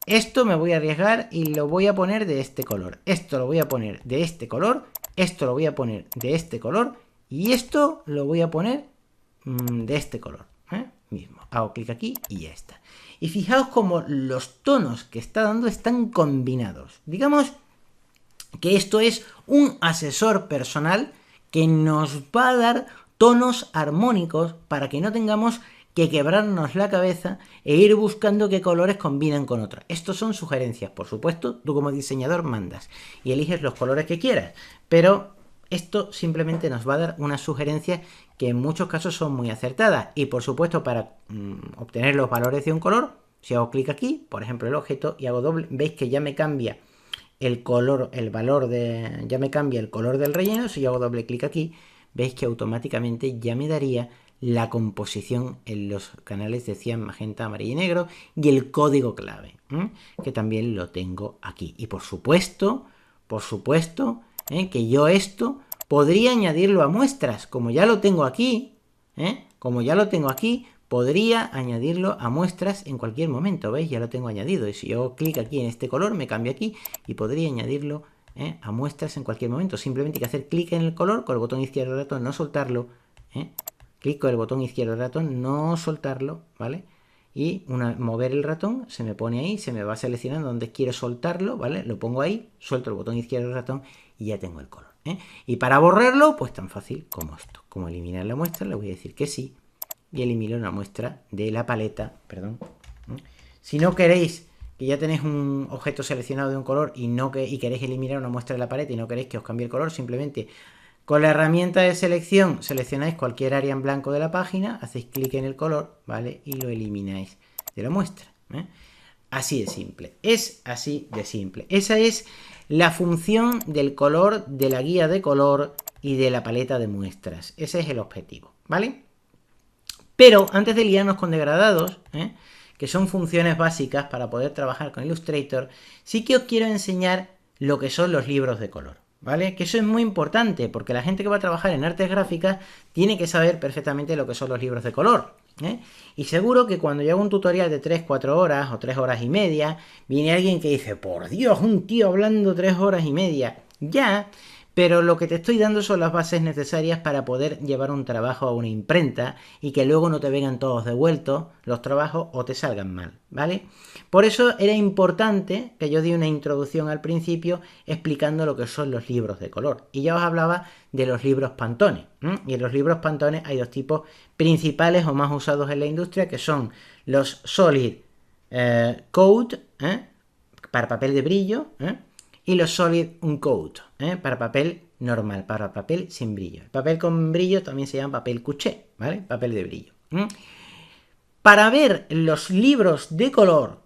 Esto me voy a arriesgar y lo voy a poner de este color. Esto lo voy a poner de este color. Esto lo voy a poner de este color. Y esto lo voy a poner de este color. Mismo. Hago clic aquí y ya está. Y fijaos cómo los tonos que está dando están combinados. Digamos que esto es un asesor personal que nos va a dar tonos armónicos para que no tengamos que quebrarnos la cabeza e ir buscando qué colores combinan con otros. Estos son sugerencias, por supuesto, tú como diseñador mandas y eliges los colores que quieras, pero esto simplemente nos va a dar unas sugerencias que en muchos casos son muy acertadas. Y por supuesto, para obtener los valores de un color, si hago clic aquí, por ejemplo el objeto, y hago doble, veis que ya me cambia el color, el valor de, ya me cambia el color del relleno. Si yo hago doble clic aquí, veis que automáticamente ya me daría la composición en los canales de cian, magenta, amarillo y negro y el código clave, que también lo tengo aquí. Y por supuesto, que yo esto podría añadirlo a muestras, como ya lo tengo aquí, podría añadirlo a muestras en cualquier momento, ¿veis? Ya lo tengo añadido. Y si yo hago clic aquí en este color, me cambio aquí y podría añadirlo a muestras en cualquier momento. Simplemente hay que hacer clic en el color con el botón izquierdo del ratón, no soltarlo. Clic con el botón izquierdo del ratón, no soltarlo, ¿vale? Y mover el ratón, se me pone ahí, se me va seleccionando donde quiero soltarlo, ¿vale? Lo pongo ahí, suelto el botón izquierdo del ratón y ya tengo el color. Y para borrarlo, pues tan fácil como esto. Como eliminar la muestra, le voy a decir que sí. Y elimino una muestra de la paleta, perdón. Si no queréis, que ya tenéis un objeto seleccionado de un color y queréis eliminar una muestra de la paleta y no queréis que os cambie el color, simplemente con la herramienta de selección seleccionáis cualquier área en blanco de la página, hacéis clic en el color, ¿vale? Y lo elimináis de la muestra. Así de simple. Es así de simple. Esa es la función del color, de la guía de color y de la paleta de muestras. Ese es el objetivo, ¿vale? Pero antes de liarnos con degradados, que son funciones básicas para poder trabajar con Illustrator, sí que os quiero enseñar lo que son los libros de color, ¿vale? Que eso es muy importante, porque la gente que va a trabajar en artes gráficas tiene que saber perfectamente lo que son los libros de color. Y seguro que cuando yo hago un tutorial de 3-4 horas o 3 horas y media, viene alguien que dice, por Dios, un tío hablando 3 horas y media. Ya, pero lo que te estoy dando son las bases necesarias para poder llevar un trabajo a una imprenta y que luego no te vengan todos devueltos los trabajos o te salgan mal, ¿vale? Por eso era importante que yo di una introducción al principio explicando lo que son los libros de color. Y ya os hablaba de los libros Pantone. Y en los libros Pantone hay dos tipos principales o más usados en la industria, que son los Solid Coat, para papel de brillo, y los Solid Uncoat, para papel normal, para papel sin brillo. El papel con brillo también se llama papel couché, ¿vale? Papel de brillo. Para ver los libros de color,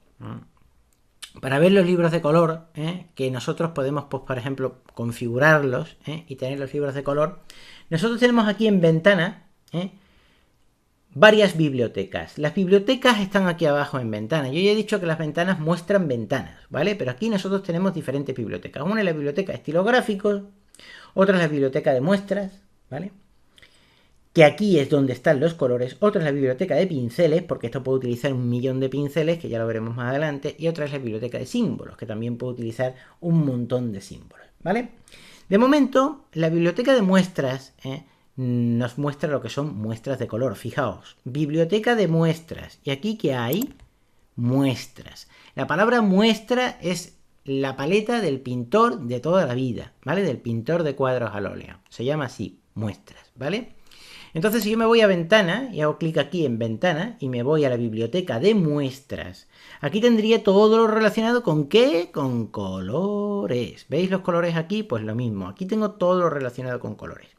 que nosotros podemos, pues, por ejemplo, configurarlos y tener los libros de color, nosotros tenemos aquí en ventana varias bibliotecas. Las bibliotecas están aquí abajo en ventana. Yo ya he dicho que las ventanas muestran ventanas, ¿vale? Pero aquí nosotros tenemos diferentes bibliotecas. Una es la biblioteca de estilográficos, otra es la biblioteca de muestras, ¿vale? que aquí es donde están los colores. Otra es la biblioteca de pinceles, porque esto puede utilizar 1.000.000 de pinceles, que ya lo veremos más adelante. Y otra es la biblioteca de símbolos, que también puede utilizar un montón de símbolos, ¿vale? De momento, la biblioteca de muestras nos muestra lo que son muestras de color. Fijaos, biblioteca de muestras. ¿Y aquí qué hay? Muestras. La palabra muestra es la paleta del pintor de toda la vida, ¿vale? Del pintor de cuadros al óleo. Se llama así, muestras, ¿vale? Entonces, si yo me voy a ventana y hago clic aquí en ventana y me voy a la biblioteca de muestras, aquí tendría todo lo relacionado con ¿qué? Con colores. ¿Veis los colores aquí? Pues lo mismo. Aquí tengo todo lo relacionado con colores.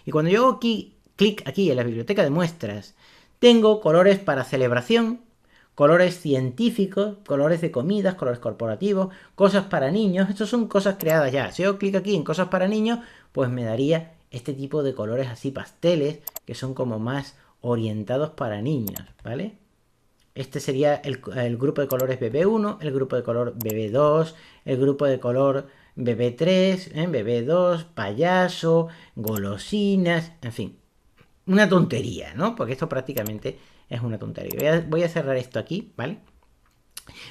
Y cuando yo hago clic aquí en la biblioteca de muestras, tengo colores para celebración, colores científicos, colores de comidas, colores corporativos, cosas para niños. Estas son cosas creadas ya. Si hago clic aquí en cosas para niños, pues me daría este tipo de colores así pasteles, que son como más orientados para niños, ¿vale? Este sería el grupo de colores BB1, el grupo de color BB2, el grupo de color BB3, BB2, payaso, golosinas, en fin. Una tontería, ¿no? Porque esto prácticamente es una tontería. Voy a cerrar esto aquí, ¿vale?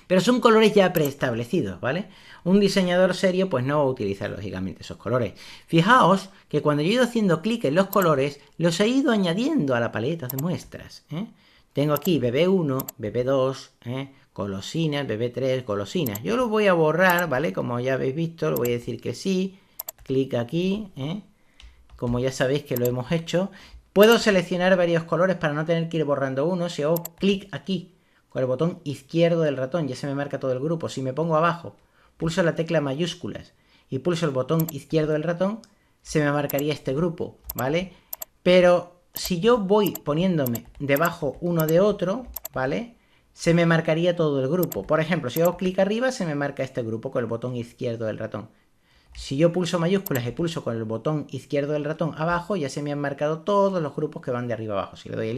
Pero son colores ya preestablecidos, ¿vale? Un diseñador serio pues no va a utilizar lógicamente esos colores. Fijaos que cuando yo he ido haciendo clic en los colores, los he ido añadiendo a la paleta de muestras, ¿eh? Tengo aquí BB1, BB2, golosinas, BB3, golosinas. Yo lo voy a borrar, ¿vale? Como ya habéis visto, lo voy a decir que sí. Clic aquí, como ya sabéis que lo hemos hecho. Puedo seleccionar varios colores para no tener que ir borrando uno. Si hago clic aquí con el botón izquierdo del ratón, ya se me marca todo el grupo. Si me pongo abajo, pulso la tecla mayúsculas y pulso el botón izquierdo del ratón, se me marcaría este grupo, ¿vale? Pero si yo voy poniéndome debajo uno de otro, ¿vale? Se me marcaría todo el grupo. Por ejemplo, si hago clic arriba, se me marca este grupo con el botón izquierdo del ratón. Si yo pulso mayúsculas y pulso con el botón izquierdo del ratón abajo, ya se me han marcado todos los grupos que van de arriba abajo. Si le doy a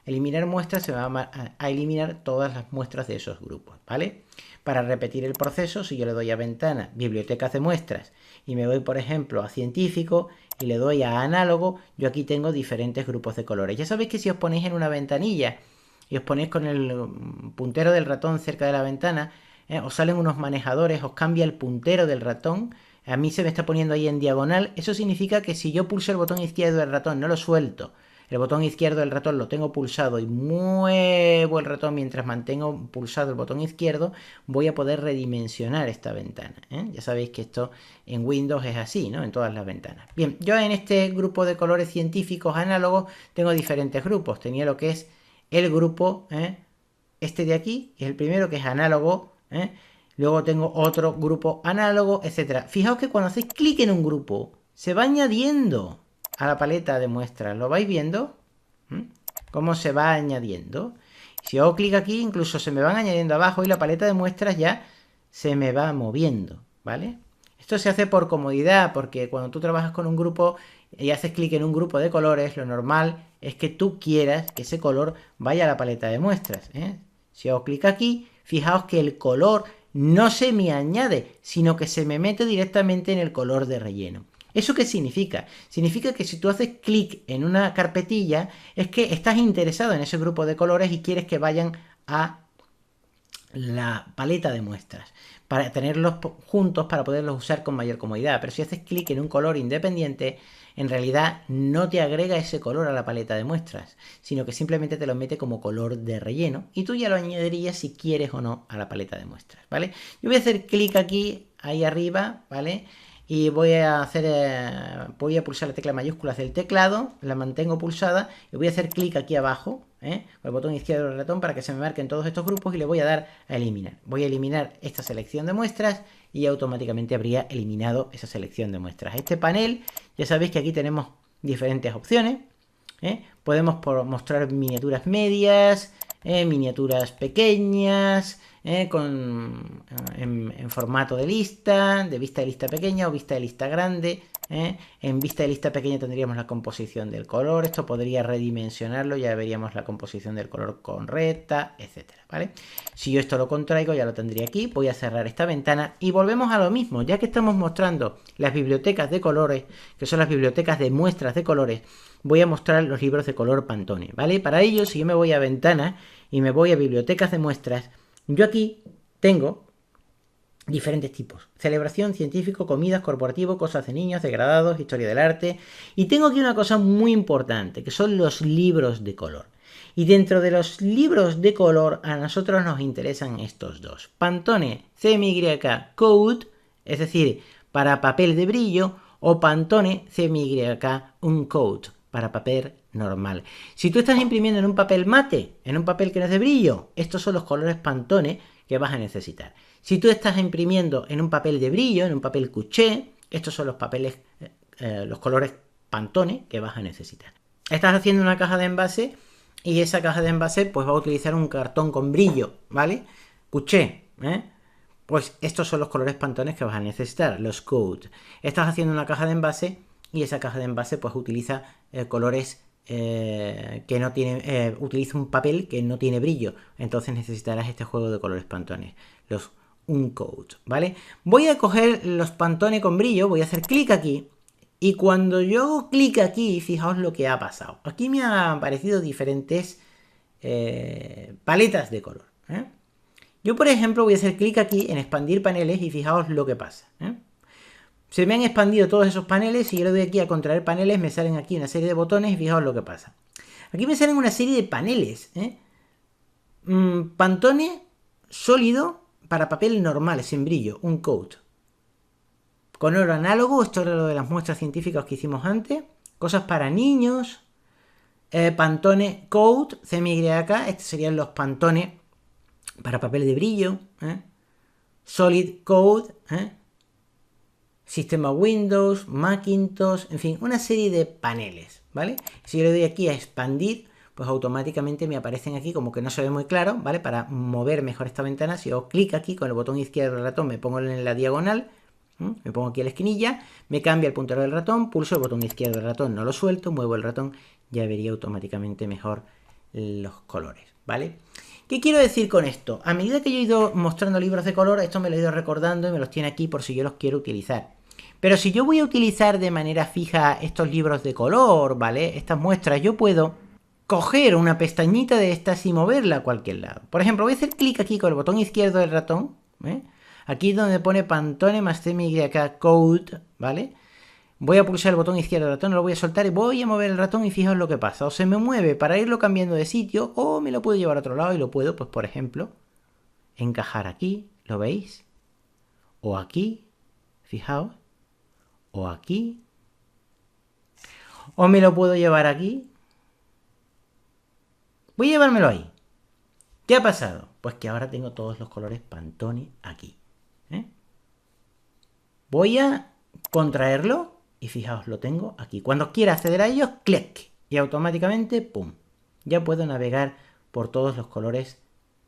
eliminar muestras, se va a eliminar todas las muestras de esos grupos, ¿vale? Para repetir el proceso, si yo le doy a ventana, bibliotecas de muestras, y me voy, por ejemplo, a científico, y le doy a análogo, yo aquí tengo diferentes grupos de colores. Ya sabéis que si os ponéis en una ventanilla y os ponéis con el puntero del ratón cerca de la ventana, os salen unos manejadores, os cambia el puntero del ratón. A mí se me está poniendo ahí en diagonal. Eso significa que si yo pulso el botón izquierdo del ratón, no lo suelto, el botón izquierdo del ratón lo tengo pulsado y muevo el ratón mientras mantengo pulsado el botón izquierdo, voy a poder redimensionar esta ventana, Ya sabéis que esto en Windows es así, ¿no? En todas las ventanas. Bien, yo en este grupo de colores científicos análogos tengo diferentes grupos. Tenía lo que es el grupo, este de aquí, que es el primero, que es análogo, Luego tengo otro grupo análogo, etc. Fijaos que cuando hacéis clic en un grupo, se va añadiendo a la paleta de muestras. ¿Lo vais viendo? ¿Cómo se va añadiendo? Si hago clic aquí, incluso se me van añadiendo abajo y la paleta de muestras ya se me va moviendo, ¿vale? Esto se hace por comodidad, porque cuando tú trabajas con un grupo y haces clic en un grupo de colores, lo normal es que tú quieras que ese color vaya a la paleta de muestras, Si hago clic aquí, fijaos que el color no se me añade, sino que se me mete directamente en el color de relleno. ¿Eso qué significa? Significa que si tú haces clic en una carpetilla, es que estás interesado en ese grupo de colores y quieres que vayan a la paleta de muestras, para tenerlos juntos, para poderlos usar con mayor comodidad. Pero si haces clic en un color independiente, en realidad no te agrega ese color a la paleta de muestras, sino que simplemente te lo mete como color de relleno y tú ya lo añadirías si quieres o no a la paleta de muestras, ¿vale? Yo voy a hacer clic aquí, ahí arriba, ¿vale? Y voy a pulsar la tecla mayúsculas del teclado, la mantengo pulsada y voy a hacer clic aquí abajo, con el botón izquierdo del ratón para que se me marquen todos estos grupos y le voy a dar a eliminar. Voy a eliminar esta selección de muestras y automáticamente habría eliminado esa selección de muestras. Este panel, ya sabéis que aquí tenemos diferentes opciones. Podemos mostrar miniaturas medias, miniaturas pequeñas, en formato de vista de lista pequeña o vista de lista grande. En vista de lista pequeña tendríamos la composición del color. Esto podría redimensionarlo, ya veríamos la composición del color correcta, etcétera, ¿vale? Si yo esto lo contraigo, ya lo tendría aquí. Voy a cerrar esta ventana y volvemos a lo mismo. Ya que estamos mostrando las bibliotecas de colores, que son las bibliotecas de muestras de colores, voy a mostrar los libros de color Pantone, ¿vale? Para ello, si yo me voy a ventana y me voy a bibliotecas de muestras, yo aquí tengo diferentes tipos: celebración, científico, comidas, corporativo, cosas de niños, degradados, historia del arte. Y tengo aquí una cosa muy importante, que son los libros de color. Y dentro de los libros de color a nosotros nos interesan estos dos: Pantone CMYK Code, es decir, para papel de brillo, o Pantone CMYK Uncode, para papel normal. Si tú estás imprimiendo en un papel mate, en un papel que no es de brillo, estos son los colores Pantone que vas a necesitar. Si tú estás imprimiendo en un papel de brillo, en un papel couché, estos son los papeles, los colores Pantone que vas a necesitar. Estás haciendo una caja de envase y esa caja de envase pues va a utilizar un cartón con brillo, ¿vale? Couché, pues estos son los colores Pantone que vas a necesitar, los Code. Estás haciendo una caja de envase y esa caja de envase pues utiliza colores que no tiene, utiliza un papel que no tiene brillo, entonces necesitarás este juego de colores Pantone, los Uncode, ¿vale? Voy a coger los Pantone con brillo, voy a hacer clic aquí, y cuando yo hago clic aquí, fijaos lo que ha pasado. Aquí me han aparecido diferentes paletas de color, Yo, por ejemplo, voy a hacer clic aquí en expandir paneles y fijaos lo que pasa, Se me han expandido todos esos paneles y yo le doy aquí a contraer paneles, me salen aquí una serie de botones y fijaos lo que pasa. Aquí me salen una serie de paneles, Pantone sólido para papel normal, sin brillo, Uncode. Color análogo, esto era lo de las muestras científicas que hicimos antes. Cosas para niños. Pantone Code, CMYK, estos serían los Pantone para papel de brillo. Solid Code, Sistema Windows, Macintosh, en fin, una serie de paneles, ¿vale? Si yo le doy aquí a expandir, pues automáticamente me aparecen aquí como que no se ve muy claro, ¿vale? Para mover mejor esta ventana, si hago clic aquí con el botón izquierdo del ratón, me pongo en la diagonal, me pongo aquí a la esquinilla, me cambia el puntero del ratón, pulso el botón izquierdo del ratón, no lo suelto, muevo el ratón, ya vería automáticamente mejor los colores, ¿vale? ¿Qué quiero decir con esto? A medida que yo he ido mostrando libros de color, esto me lo he ido recordando y me los tiene aquí por si yo los quiero utilizar. Pero si yo voy a utilizar de manera fija estos libros de color, ¿vale? Estas muestras, yo puedo coger una pestañita de estas y moverla a cualquier lado. Por ejemplo, voy a hacer clic aquí con el botón izquierdo del ratón, aquí donde pone Pantone más CMYK Code, ¿vale? Voy a pulsar el botón izquierdo del ratón, lo voy a soltar y voy a mover el ratón y fijaos lo que pasa. O se me mueve para irlo cambiando de sitio o me lo puedo llevar a otro lado y lo puedo, pues por ejemplo, encajar aquí, ¿lo veis? O aquí, fijaos, o aquí, o me lo puedo llevar aquí. Voy a llevármelo ahí. ¿Qué ha pasado? Pues que ahora tengo todos los colores Pantone aquí. Voy a contraerlo y fijaos, lo tengo aquí. Cuando quiera acceder a ellos, clic. Y automáticamente, ¡pum! Ya puedo navegar por todos los colores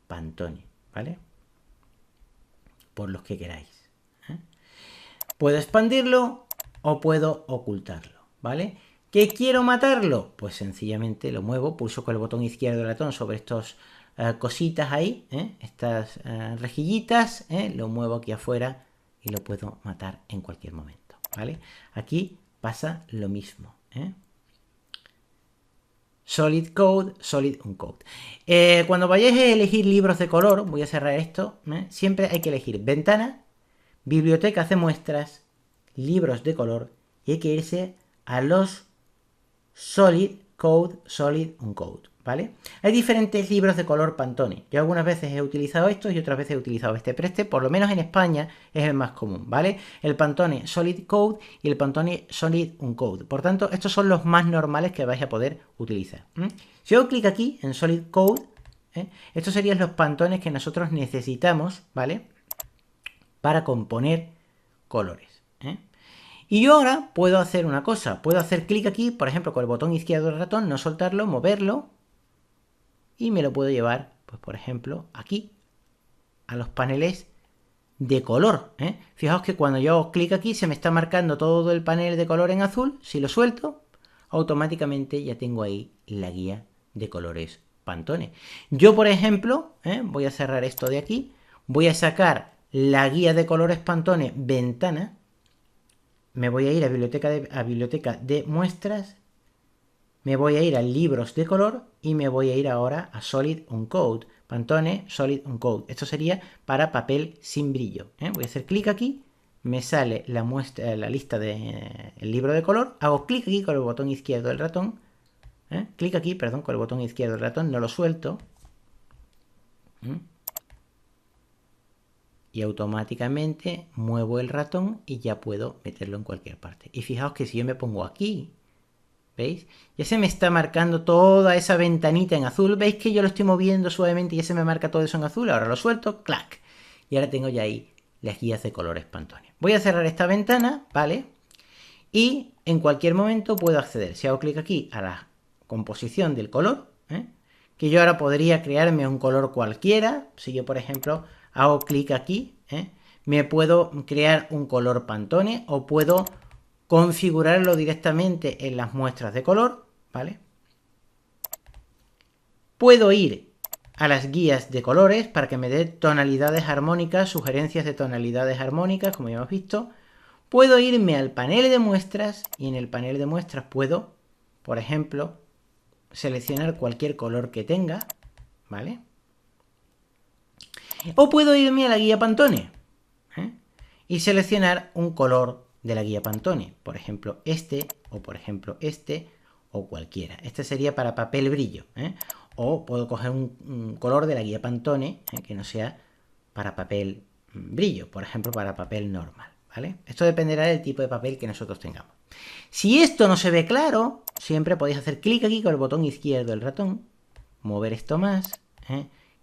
Pantone, ¿vale? Por los que queráis. Puedo expandirlo o puedo ocultarlo, ¿vale? ¿Qué quiero matarlo? Pues sencillamente lo muevo, pulso con el botón izquierdo del ratón sobre estos cositas ahí, estas rejillitas, lo muevo aquí afuera y lo puedo matar en cualquier momento, ¿vale? Aquí pasa lo mismo, Solid Code, Solid Uncode. Cuando vayáis a elegir libros de color, voy a cerrar esto, siempre hay que elegir ventana, bibliotecas de muestras, libros de color, y hay que irse a los Solid Code, Solid Uncode, ¿vale? Hay diferentes libros de color Pantone. Yo algunas veces he utilizado estos y otras veces he utilizado este, pero este, por lo menos en España, es el más común, ¿vale? El Pantone Solid Code y el Pantone Solid Uncode. Por tanto, estos son los más normales que vais a poder utilizar. Si hago clic aquí en Solid Code, estos serían los Pantones que nosotros necesitamos, ¿vale? Para componer colores, Y yo ahora puedo hacer una cosa, puedo hacer clic aquí, por ejemplo, con el botón izquierdo del ratón, no soltarlo, moverlo, y me lo puedo llevar, pues por ejemplo, aquí, a los paneles de color. Fijaos que cuando yo hago clic aquí se me está marcando todo el panel de color en azul. Si lo suelto, automáticamente ya tengo ahí la guía de colores Pantone. Yo, por ejemplo, voy a cerrar esto de aquí, voy a sacar la guía de colores Pantone ventana, me voy a ir a biblioteca de muestras, me voy a ir a libros de color y me voy a ir ahora a Solid on Code, Pantone Solid on Code. Esto sería para papel sin brillo. Voy a hacer clic aquí, me sale la lista del libro de color, hago clic aquí con el botón izquierdo del ratón, clic aquí, perdón, con el botón izquierdo del ratón, no lo suelto. Y automáticamente muevo el ratón y ya puedo meterlo en cualquier parte. Y fijaos que si yo me pongo aquí, ¿veis? Ya se me está marcando toda esa ventanita en azul. ¿Veis que yo lo estoy moviendo suavemente y ya se me marca todo eso en azul? Ahora lo suelto, clac. Y ahora tengo ya ahí las guías de colores Pantone. Voy a cerrar esta ventana, ¿vale? Y en cualquier momento puedo acceder. Si hago clic aquí a la composición del color, que yo ahora podría crearme un color cualquiera. Si yo, por ejemplo, hago clic aquí, me puedo crear un color Pantone o puedo configurarlo directamente en las muestras de color, ¿vale? Puedo ir a las guías de colores para que me dé tonalidades armónicas, sugerencias de tonalidades armónicas, como ya hemos visto. Puedo irme al panel de muestras y en el panel de muestras puedo, por ejemplo, seleccionar cualquier color que tenga, ¿vale? O puedo irme a la guía Pantone y seleccionar un color de la guía Pantone, por ejemplo este, o por ejemplo este, o cualquiera. Este sería para papel brillo, o puedo coger un color de la guía Pantone que no sea para papel brillo, por ejemplo para papel normal, ¿vale? Esto dependerá del tipo de papel que nosotros tengamos. Si esto no se ve claro, siempre podéis hacer clic aquí con el botón izquierdo del ratón, mover esto más,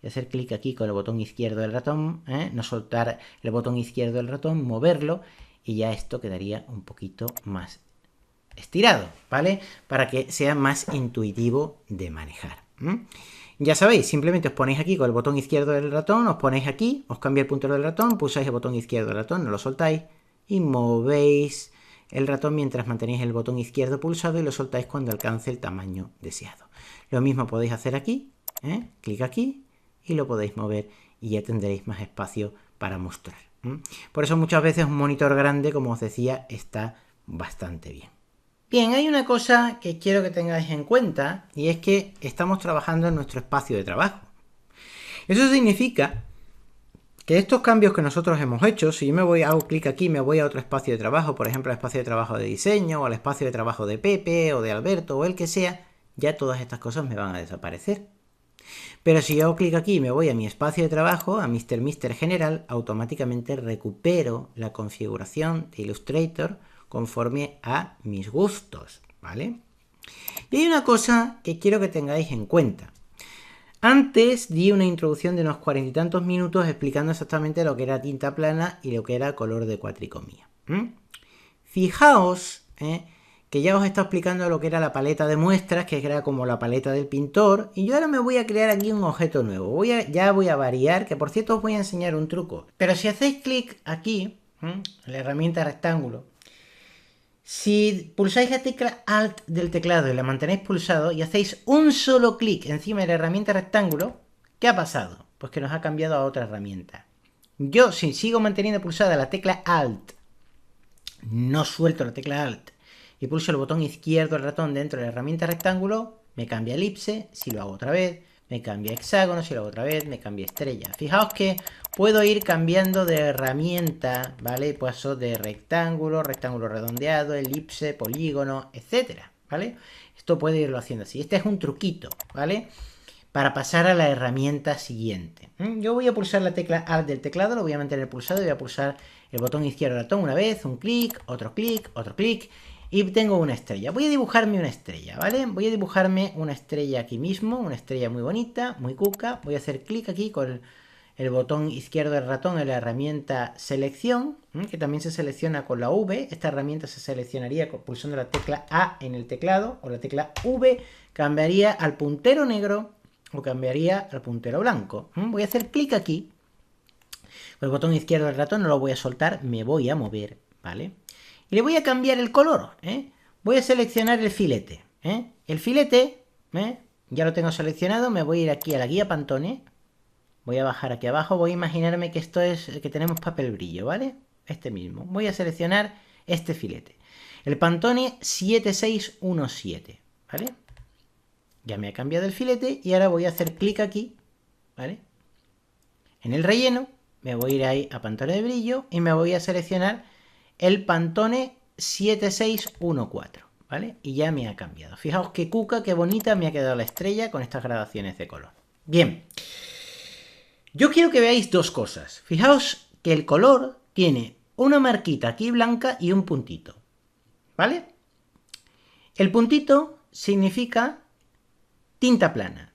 y hacer clic aquí con el botón izquierdo del ratón, no soltar el botón izquierdo del ratón, moverlo, y ya esto quedaría un poquito más estirado, ¿vale? Para que sea más intuitivo de manejar. Ya sabéis, simplemente os ponéis aquí con el botón izquierdo del ratón, os ponéis aquí, os cambia el puntero del ratón, pulsáis el botón izquierdo del ratón, no lo soltáis, y movéis el ratón mientras mantenéis el botón izquierdo pulsado y lo soltáis cuando alcance el tamaño deseado. Lo mismo podéis hacer aquí, clic aquí, y lo podéis mover y ya tendréis más espacio para mostrar. Por eso muchas veces un monitor grande, como os decía, está bastante bien. Bien, hay una cosa que quiero que tengáis en cuenta y es que estamos trabajando en nuestro espacio de trabajo. Eso significa que estos cambios que nosotros hemos hecho, si yo me voy, hago clic aquí, me voy a otro espacio de trabajo, por ejemplo al espacio de trabajo de diseño o al espacio de trabajo de Pepe o de Alberto o el que sea, ya todas estas cosas me van a desaparecer. Pero si yo hago clic aquí y me voy a mi espacio de trabajo, a Mr. General, automáticamente recupero la configuración de Illustrator conforme a mis gustos, ¿vale? Y hay una cosa que quiero que tengáis en cuenta. Antes di una introducción de unos 40 y tantos minutos explicando exactamente lo que era tinta plana y lo que era color de cuatricomía. Fijaos que ya os he estado explicando lo que era la paleta de muestras, que era como la paleta del pintor, y yo ahora me voy a crear aquí un objeto nuevo. Ya voy a variar, que por cierto os voy a enseñar un truco. Pero si hacéis clic aquí, en la herramienta rectángulo, si pulsáis la tecla Alt del teclado y la mantenéis pulsado y hacéis un solo clic encima de la herramienta rectángulo, ¿qué ha pasado? Pues que nos ha cambiado a otra herramienta. Yo, si sigo manteniendo pulsada la tecla Alt, no suelto la tecla Alt y pulso el botón izquierdo del ratón dentro de la herramienta rectángulo, me cambia elipse. Si lo hago otra vez, me cambia hexágono. Si lo hago otra vez, me cambia estrella. Fijaos que puedo ir cambiando de herramienta, ¿vale? Paso de rectángulo, rectángulo redondeado, elipse, polígono, etcétera, ¿vale? Esto puede irlo haciendo así. Este es un truquito, ¿vale? Para pasar a la herramienta siguiente. Yo voy a pulsar la tecla Alt del teclado, lo voy a mantener pulsado y voy a pulsar el botón izquierdo del ratón una vez, un clic, otro clic, otro clic. Y tengo una estrella. Voy a dibujarme una estrella, ¿vale? Voy a dibujarme una estrella aquí mismo, una estrella muy bonita, muy cuca. Voy a hacer clic aquí con el botón izquierdo del ratón en la herramienta selección, que también se selecciona con la V. Esta herramienta se seleccionaría pulsando la tecla A en el teclado, o la tecla V cambiaría al puntero negro o cambiaría al puntero blanco. Voy a hacer clic aquí. Con el botón izquierdo del ratón no lo voy a soltar, me voy a mover, ¿vale? Y le voy a cambiar el color, ¿eh? Voy a seleccionar el filete, ¿eh? El filete, ya lo tengo seleccionado, me voy a ir aquí a la guía Pantone. Voy a bajar aquí abajo, voy a imaginarme que esto es, que tenemos papel brillo, ¿vale? Este mismo. Voy a seleccionar este filete. El Pantone 7617, ¿vale? Ya me ha cambiado el filete y ahora voy a hacer clic aquí, ¿vale? En el relleno, me voy a ir ahí a Pantone de brillo y me voy a seleccionar el Pantone 7614, ¿vale? Y ya me ha cambiado. Fijaos qué cuca, qué bonita me ha quedado la estrella con estas gradaciones de color. Bien. Yo quiero que veáis dos cosas. Fijaos que el color tiene una marquita aquí blanca y un puntito, ¿vale? El puntito significa tinta plana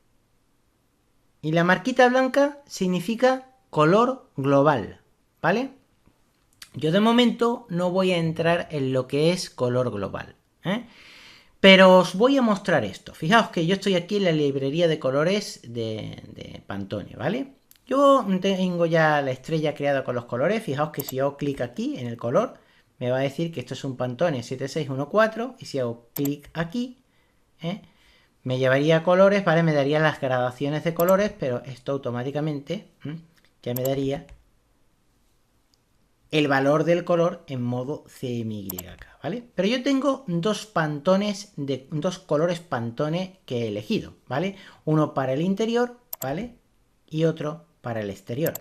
y la marquita blanca significa color global, ¿vale? Yo de momento no voy a entrar en lo que es color global, ¿eh? Pero os voy a mostrar esto. Fijaos que yo estoy aquí en la librería de colores de Pantone, ¿vale? Yo tengo ya la estrella creada con los colores. Fijaos que si hago clic aquí en el color, me va a decir que esto es un Pantone 7614. Y si hago clic aquí, me llevaría a colores, ¿vale? Me daría las gradaciones de colores, pero esto automáticamente ya me daría el valor del color en modo CMYK, ¿vale? Pero yo tengo dos colores Pantone que he elegido, ¿vale? Uno para el interior, ¿vale? Y otro para el exterior.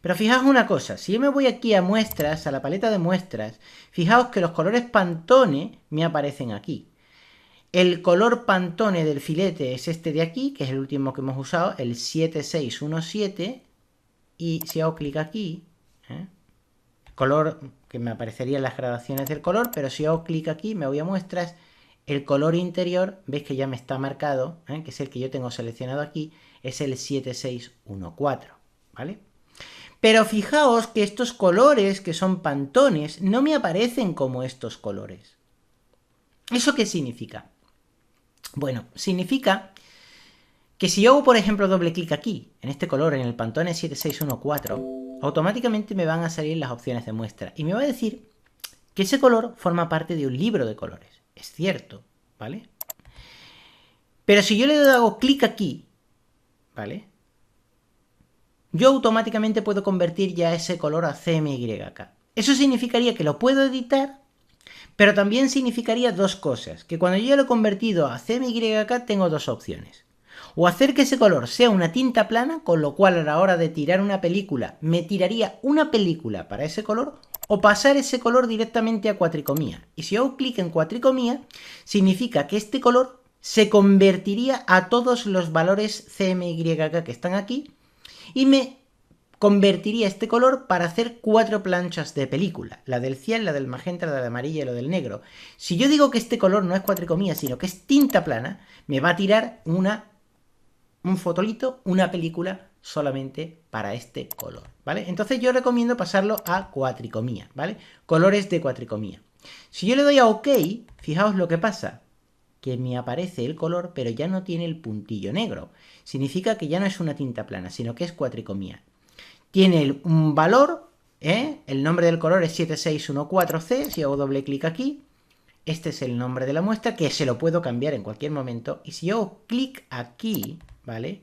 Pero fijaos una cosa, si yo me voy aquí a muestras, a la paleta de muestras, fijaos que los colores Pantone me aparecen aquí. El color Pantone del filete es este de aquí, que es el último que hemos usado, el 7617. Y si hago clic aquí, color que me aparecerían las gradaciones del color, pero si hago clic aquí, me voy a muestras, el color interior, veis que ya me está marcado, que es el que yo tengo seleccionado aquí, es el 7614, ¿vale? Pero fijaos que estos colores que son Pantones no me aparecen como estos colores. ¿Eso qué significa? Bueno, significa que si yo hago, por ejemplo, doble clic aquí, en este color, en el Pantone 7614, automáticamente me van a salir las opciones de muestra y me va a decir que ese color forma parte de un libro de colores. Es cierto, ¿vale? Pero si yo le hago clic aquí, ¿vale? Yo automáticamente puedo convertir ya ese color a CMYK. Eso significaría que lo puedo editar, pero también significaría dos cosas. Que cuando yo lo he convertido a CMYK tengo dos opciones. O hacer que ese color sea una tinta plana, con lo cual a la hora de tirar una película, me tiraría una película para ese color, o pasar ese color directamente a cuatricomía. Y si hago clic en cuatricomía, significa que este color se convertiría a todos los valores CMYK que están aquí, y me convertiría este color para hacer 4 planchas de película. La del cielo, la del magenta, la del amarillo y la del negro. Si yo digo que este color no es cuatricomía, sino que es tinta plana, me va a tirar un fotolito, una película solamente para este color, ¿vale? Entonces yo recomiendo pasarlo a cuatricomía, ¿vale? Colores de cuatricomía. Si yo le doy a OK, fijaos lo que pasa. Que me aparece el color, pero ya no tiene el puntillo negro. Significa que ya no es una tinta plana, sino que es cuatricomía. Tiene un valor, el nombre del color es 7614C, si hago doble clic aquí, este es el nombre de la muestra, que se lo puedo cambiar en cualquier momento, y si hago clic aquí, ¿vale?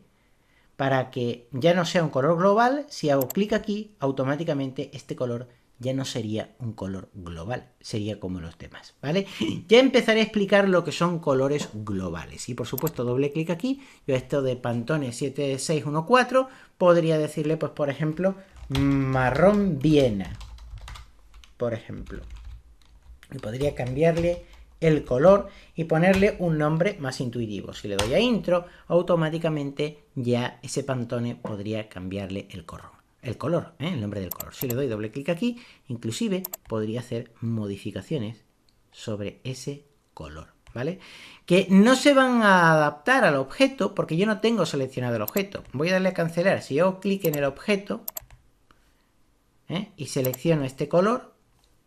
Para que ya no sea un color global, si hago clic aquí, automáticamente este color ya no sería un color global, sería como los demás, ¿vale? Ya empezaré a explicar lo que son colores globales. Y por supuesto, doble clic aquí, yo esto de Pantone 7614, podría decirle, pues por ejemplo, marrón Viena, por ejemplo. Y podría cambiarle el color y ponerle un nombre más intuitivo. Si le doy a intro, automáticamente ya ese Pantone podría cambiarle el color. El nombre del color. Si le doy doble clic aquí, inclusive podría hacer modificaciones sobre ese color, ¿vale? Que no se van a adaptar al objeto porque yo no tengo seleccionado el objeto. Voy a darle a cancelar. Si hago clic en el objeto y selecciono este color,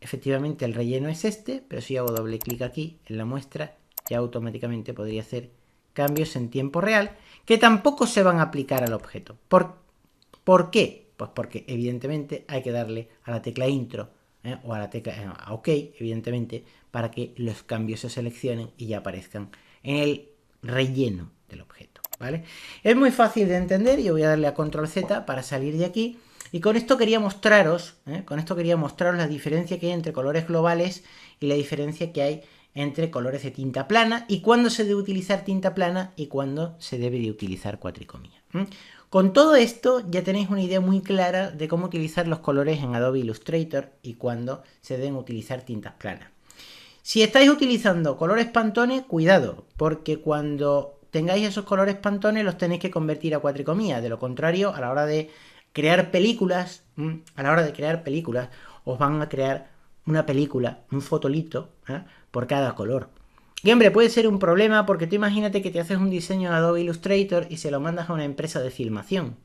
efectivamente el relleno es este, pero si hago doble clic aquí en la muestra, ya automáticamente podría hacer cambios en tiempo real que tampoco se van a aplicar al objeto. ¿Por qué? Pues porque evidentemente hay que darle a la tecla intro o a la tecla a OK, evidentemente, para que los cambios se seleccionen y ya aparezcan en el relleno del objeto, ¿vale? Es muy fácil de entender. Yo voy a darle a Control Z para salir de aquí. Y con esto quería mostraros, la diferencia que hay entre colores globales y la diferencia que hay entre colores de tinta plana y cuándo se debe utilizar tinta plana y cuándo se debe de utilizar cuatricomía. Con todo esto ya tenéis una idea muy clara de cómo utilizar los colores en Adobe Illustrator y cuándo se deben utilizar tintas planas. Si estáis utilizando colores Pantone, cuidado, porque cuando tengáis esos colores Pantone los tenéis que convertir a cuatricomía. De lo contrario, a la hora de crear películas, os van a crear una película, un fotolito, por cada color. Y hombre, puede ser un problema porque tú imagínate que te haces un diseño en Adobe Illustrator y se lo mandas a una empresa de filmación.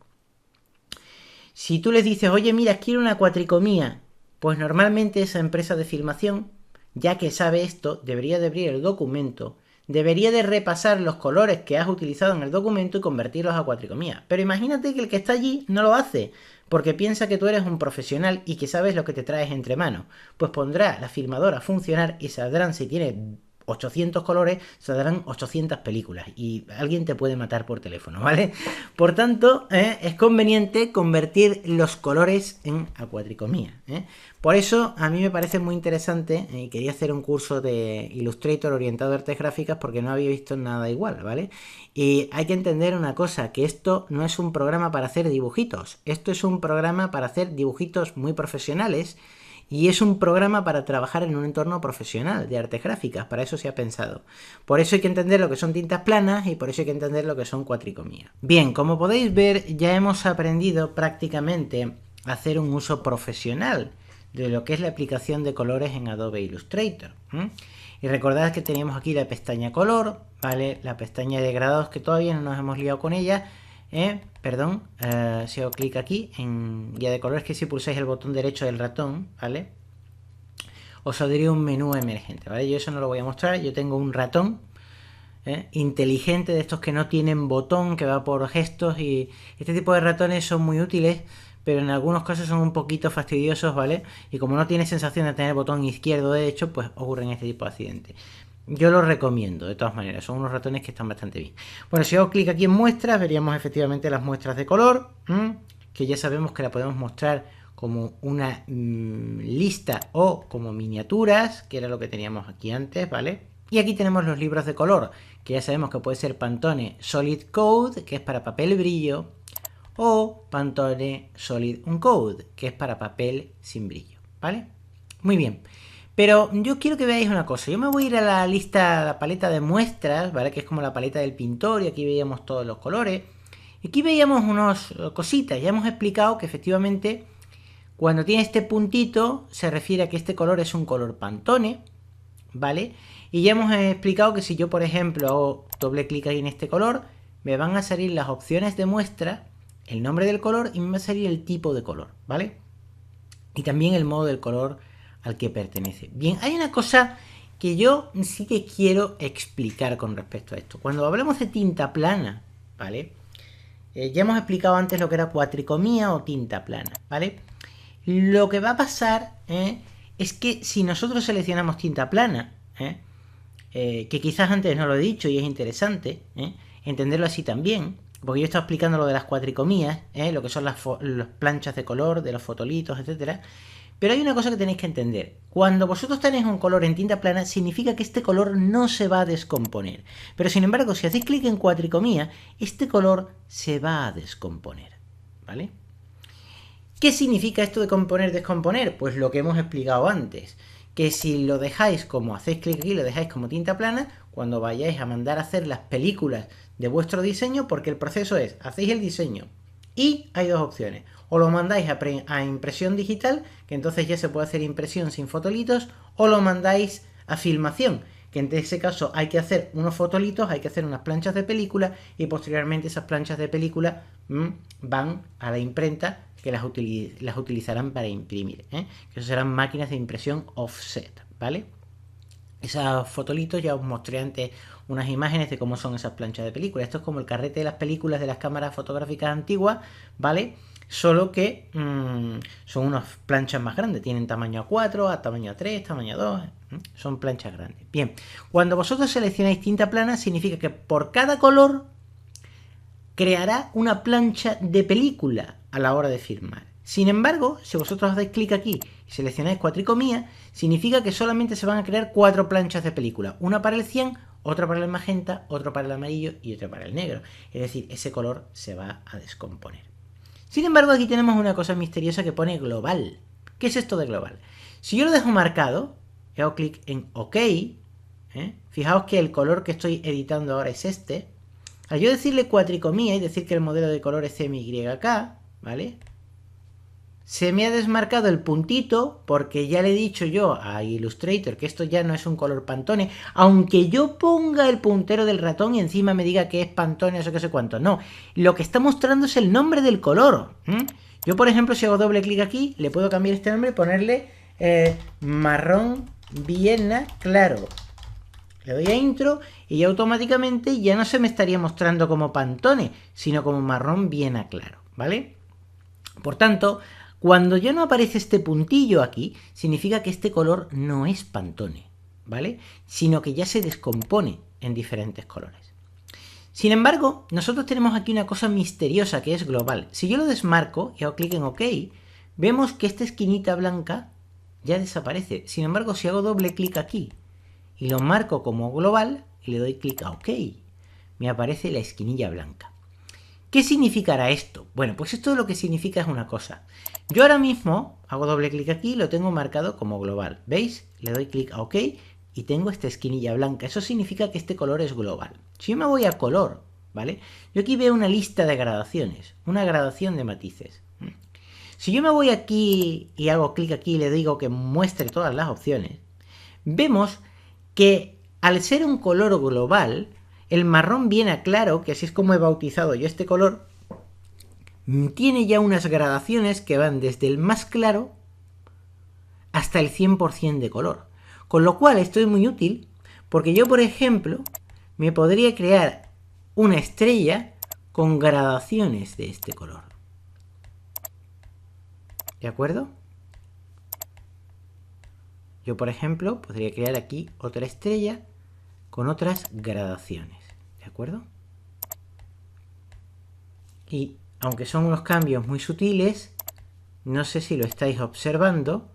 Si tú les dices, oye, mira, quiero una cuatricomía, pues normalmente esa empresa de filmación, ya que sabe esto, debería de abrir el documento, debería de repasar los colores que has utilizado en el documento y convertirlos a cuatricomía. Pero imagínate que el que está allí no lo hace, porque piensa que tú eres un profesional y que sabes lo que te traes entre manos. Pues pondrá la filmadora a funcionar y saldrán, si tiene 800 colores, saldrán 800 películas y alguien te puede matar por teléfono, ¿vale? Por tanto, es conveniente convertir los colores en cuatricomía. Por eso a mí me parece muy interesante y quería hacer un curso de Illustrator orientado a artes gráficas porque no había visto nada igual, ¿vale? Y hay que entender una cosa, que esto no es un programa para hacer dibujitos, esto es un programa para hacer dibujitos muy profesionales. Y es un programa para trabajar en un entorno profesional de artes gráficas, para eso se ha pensado. Por eso hay que entender lo que son tintas planas y por eso hay que entender lo que son cuatricomía. Bien, como podéis ver, ya hemos aprendido prácticamente a hacer un uso profesional de lo que es la aplicación de colores en Adobe Illustrator. Y recordad que teníamos aquí la pestaña color, ¿vale? La pestaña de grados, que todavía no nos hemos liado con ella. Si hago clic aquí en guía de colores, que si pulsáis el botón derecho del ratón, ¿vale? Os saldría un menú emergente, ¿vale? Yo eso no lo voy a mostrar, yo tengo un ratón inteligente de estos que no tienen botón, que va por gestos, y este tipo de ratones son muy útiles, pero en algunos casos son un poquito fastidiosos, ¿vale? Y como no tiene sensación de tener botón izquierdo o derecho, pues ocurren este tipo de accidentes. Yo los recomiendo, de todas maneras, son unos ratones que están bastante bien. Bueno, si hago clic aquí en muestras, veríamos efectivamente las muestras de color, que ya sabemos que la podemos mostrar como una lista o como miniaturas, que era lo que teníamos aquí antes, ¿vale? Y aquí tenemos los libros de color, que ya sabemos que puede ser Pantone Solid Code, que es para papel brillo, o Pantone Solid Uncode, que es para papel sin brillo, ¿vale? Muy bien. Pero yo quiero que veáis una cosa. Yo me voy a ir a la lista, a la paleta de muestras, ¿vale? Que es como la paleta del pintor, y aquí veíamos todos los colores. Y aquí veíamos unas cositas. Ya hemos explicado que efectivamente cuando tiene este puntito se refiere a que este color es un color Pantone, ¿vale? Y ya hemos explicado que si yo, por ejemplo, hago doble clic ahí en este color, me van a salir las opciones de muestra, el nombre del color y me va a salir el tipo de color, ¿vale? Y también el modo del color al que pertenece. Bien, hay una cosa que yo sí que quiero explicar con respecto a esto. Cuando hablamos de tinta plana, ¿vale? Ya hemos explicado antes lo que era cuatricomía o tinta plana, ¿vale? Lo que va a pasar es que si nosotros seleccionamos tinta plana, que quizás antes no lo he dicho y es interesante entenderlo así también, porque yo he estado explicando lo de las cuatricomías, lo que son las planchas de color, de los fotolitos, etcétera. Pero hay una cosa que tenéis que entender. Cuando vosotros tenéis un color en tinta plana, significa que este color no se va a descomponer. Pero sin embargo, si hacéis clic en cuatricomía, este color se va a descomponer, ¿vale? ¿Qué significa esto de componer-descomponer? Pues lo que hemos explicado antes. Que si lo dejáis como, hacéis clic aquí y lo dejáis como tinta plana, cuando vayáis a mandar a hacer las películas de vuestro diseño, porque el proceso es, hacéis el diseño y hay dos opciones. O lo mandáis a impresión digital, que entonces ya se puede hacer impresión sin fotolitos, o lo mandáis a filmación, que en ese caso hay que hacer unos fotolitos, hay que hacer unas planchas de película y posteriormente esas planchas de película van a la imprenta, que las utilizarán para imprimir, que eso serán máquinas de impresión offset, ¿vale? Esos fotolitos ya os mostré antes unas imágenes de cómo son esas planchas de película. Esto es como el carrete de las películas de las cámaras fotográficas antiguas, ¿vale? Solo que son unas planchas más grandes, tienen tamaño A4, a tamaño A3, tamaño A2, son planchas grandes. Bien, cuando vosotros seleccionáis tinta plana, significa que por cada color creará una plancha de película a la hora de firmar. Sin embargo, si vosotros dais clic aquí y seleccionáis cuatricomía, significa que solamente se van a crear 4 planchas de película. Una para el cian, otra para el magenta, otra para el amarillo y otra para el negro. Es decir, ese color se va a descomponer. Sin embargo, aquí tenemos una cosa misteriosa que pone global. ¿Qué es esto de global? Si yo lo dejo marcado, y hago clic en OK, fijaos que el color que estoy editando ahora es este. Al yo decirle cuatricomía y decir que el modelo de color es CMYK, ¿vale? Se me ha desmarcado el puntito porque ya le he dicho yo a Illustrator que esto ya no es un color Pantone, aunque yo ponga el puntero del ratón y encima me diga que es Pantone o sé qué sé cuánto. No, lo que está mostrando es el nombre del color. Yo, por ejemplo, si hago doble clic aquí, le puedo cambiar este nombre y ponerle marrón Viena claro. Le doy a intro y automáticamente ya no se me estaría mostrando como Pantone, sino como marrón Viena claro, ¿vale? Por tanto, cuando ya no aparece este puntillo aquí, significa que este color no es Pantone, ¿vale? Sino que ya se descompone en diferentes colores. Sin embargo, nosotros tenemos aquí una cosa misteriosa que es global. Si yo lo desmarco y hago clic en OK, vemos que esta esquinita blanca ya desaparece. Sin embargo, si hago doble clic aquí y lo marco como global y le doy clic a OK, me aparece la esquinilla blanca. ¿Qué significará esto? Bueno, pues esto lo que significa es una cosa. Yo ahora mismo hago doble clic aquí y lo tengo marcado como global. ¿Veis? Le doy clic a OK y tengo esta esquinilla blanca. Eso significa que este color es global. Si yo me voy a color, ¿vale? Yo aquí veo una lista de gradaciones, una gradación de matices. Si yo me voy aquí y hago clic aquí y le digo que muestre todas las opciones, vemos que al ser un color global, el marrón Viena claro, que así es como he bautizado yo este color, tiene ya unas gradaciones que van desde el más claro hasta el 100% de color. Con lo cual esto es muy útil porque yo, por ejemplo, me podría crear una estrella con gradaciones de este color. ¿De acuerdo? Yo, por ejemplo, podría crear aquí otra estrella con otras gradaciones. ¿De acuerdo? Y aunque son unos cambios muy sutiles, no sé si lo estáis observando,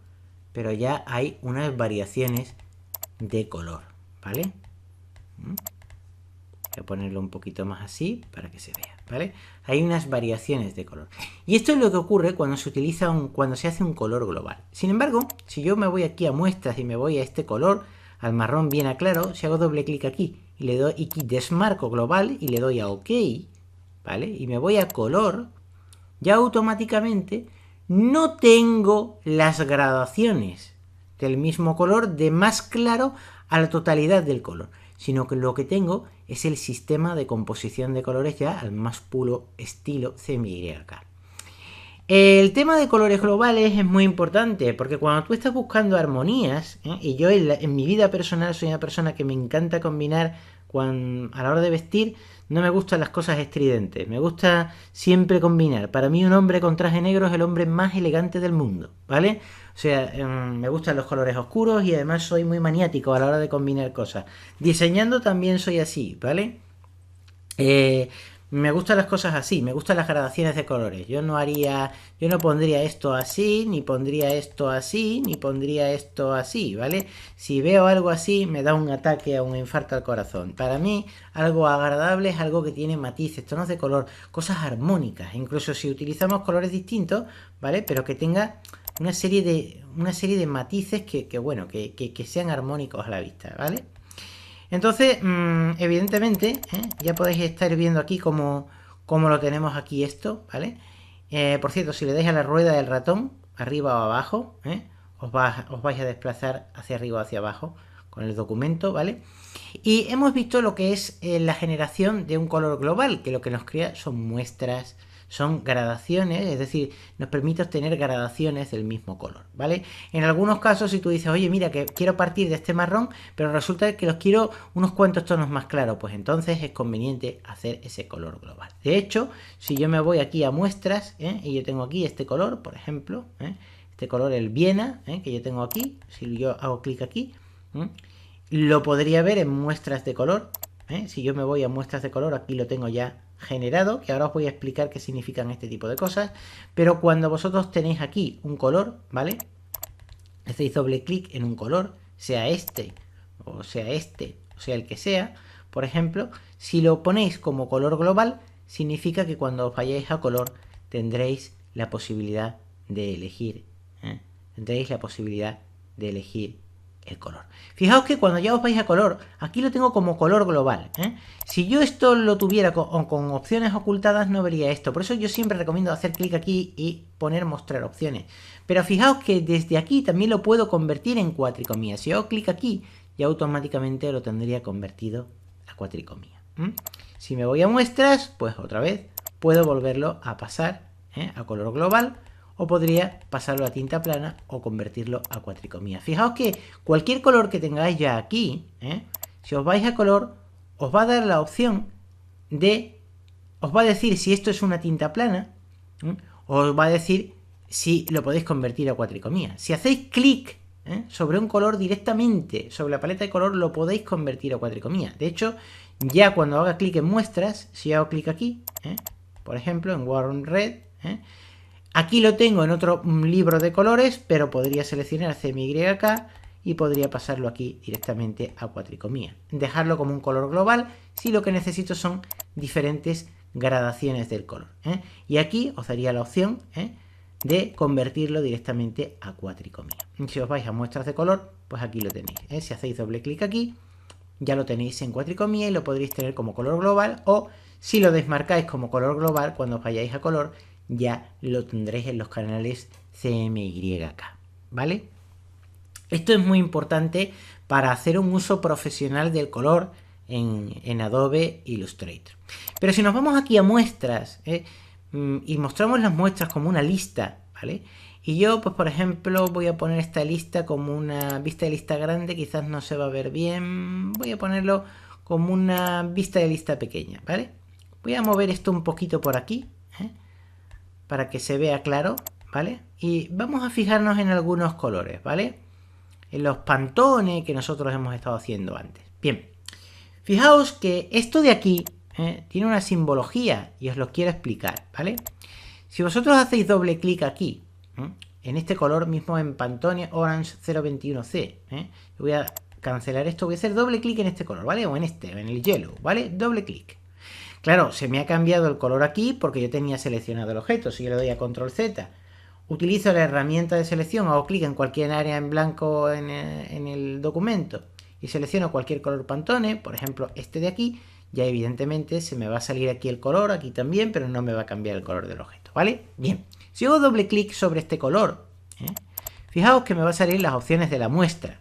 pero ya hay unas variaciones de color, ¿vale? Voy a ponerlo un poquito más así para que se vea, ¿vale? Hay unas variaciones de color. Y esto es lo que ocurre cuando se utiliza cuando se hace un color global. Sin embargo, si yo me voy aquí a muestras y me voy a este color, al marrón Viena claro, si hago doble clic aquí y le doy aquí desmarco global y le doy a OK, ¿vale? Y me voy a color, ya automáticamente no tengo las gradaciones del mismo color de más claro a la totalidad del color, sino que lo que tengo es el sistema de composición de colores ya al más puro estilo CMYK. El tema de colores globales es muy importante porque cuando tú estás buscando armonías, y yo en mi vida personal soy una persona que me encanta combinar a la hora de vestir, no me gustan las cosas estridentes, me gusta siempre combinar. Para mí un hombre con traje negro es el hombre más elegante del mundo, ¿vale? O sea, me gustan los colores oscuros y además soy muy maniático a la hora de combinar cosas. Diseñando también soy así, ¿vale? Me gustan las cosas así, me gustan las gradaciones de colores. Yo no pondría esto así, ni pondría esto así, ni pondría esto así, ¿vale? Si veo algo así, me da un ataque o un infarto al corazón. Para mí, algo agradable es algo que tiene matices, tonos de color, cosas armónicas. Incluso si utilizamos colores distintos, ¿vale? Pero que tenga una serie de matices que sean armónicos a la vista, ¿vale? Entonces, evidentemente, ya podéis estar viendo aquí cómo lo tenemos aquí esto, ¿vale? Por cierto, si le dais a la rueda del ratón, arriba o abajo, os vais a desplazar hacia arriba o hacia abajo con el documento, ¿vale? Y hemos visto lo que es la generación de un color global, que lo que nos crea son muestras, son gradaciones, es decir, nos permite obtener gradaciones del mismo color, ¿vale? En algunos casos, si tú dices, oye, mira, que quiero partir de este marrón, pero resulta que los quiero unos cuantos tonos más claros, pues entonces es conveniente hacer ese color global. De hecho, si yo me voy aquí a muestras, y yo tengo aquí este color, por ejemplo, este color, el Viena, que yo tengo aquí, si yo hago clic aquí, lo podría ver en muestras de color. Si yo me voy a muestras de color, aquí lo tengo ya generado, que ahora os voy a explicar qué significan este tipo de cosas. Pero cuando vosotros tenéis aquí un color, ¿vale? Hacéis doble clic en un color, sea este, o sea este, o sea el que sea. Por ejemplo, si lo ponéis como color global, significa que cuando os vayáis a color tendréis la posibilidad de elegir. Tendréis la posibilidad de elegir el color. Fijaos que cuando ya os vais a color, aquí lo tengo como color global. Si yo esto lo tuviera con opciones ocultadas, no vería esto. Por eso yo siempre recomiendo hacer clic aquí y poner mostrar opciones. Pero fijaos que desde aquí también lo puedo convertir en cuatricomía. Si hago clic aquí, ya automáticamente lo tendría convertido a cuatricomía. Si me voy a muestras, pues otra vez puedo volverlo a pasar a color global. O podría pasarlo a tinta plana o convertirlo a cuatricomía. Fijaos que cualquier color que tengáis ya aquí, si os vais a color, os va a dar la opción de, os va a decir si esto es una tinta plana, o os va a decir si lo podéis convertir a cuatricomía. Si hacéis clic sobre un color directamente, sobre la paleta de color, lo podéis convertir a cuatricomía. De hecho, ya cuando haga clic en muestras, si hago clic aquí, por ejemplo, en Warm Red, aquí lo tengo en otro libro de colores, pero podría seleccionar CMYK y podría pasarlo aquí directamente a cuatricomía. Dejarlo como un color global si lo que necesito son diferentes gradaciones del color. Y aquí os daría la opción de convertirlo directamente a cuatricomía. Si os vais a muestras de color, pues aquí lo tenéis. Si hacéis doble clic aquí, ya lo tenéis en cuatricomía y lo podréis tener como color global, o si lo desmarcáis como color global, cuando os vayáis a color, ya lo tendréis en los canales CMYK, ¿vale? Esto es muy importante para hacer un uso profesional del color en Adobe Illustrator. Pero si nos vamos aquí a muestras y mostramos las muestras como una lista, ¿vale? Y yo, pues por ejemplo, voy a poner esta lista como una vista de lista grande, quizás no se va a ver bien, voy a ponerlo como una vista de lista pequeña, ¿vale? Voy a mover esto un poquito por aquí, para que se vea claro, ¿vale? Y vamos a fijarnos en algunos colores, ¿vale? En los Pantone que nosotros hemos estado haciendo antes. Bien, fijaos que esto de aquí tiene una simbología y os lo quiero explicar, ¿vale? Si vosotros hacéis doble clic aquí, en este color mismo en Pantone Orange 021C, voy a cancelar esto, voy a hacer doble clic en este color, ¿vale? O en este, en el yellow, ¿vale? Doble clic. Claro, se me ha cambiado el color aquí porque yo tenía seleccionado el objeto. Si yo le doy a Control Z, utilizo la herramienta de selección, hago clic en cualquier área en blanco en el documento y selecciono cualquier color Pantone, por ejemplo este de aquí, ya evidentemente se me va a salir aquí el color, aquí también, pero no me va a cambiar el color del objeto, ¿vale? Bien, si hago doble clic sobre este color, fijaos que me va a salir las opciones de la muestra,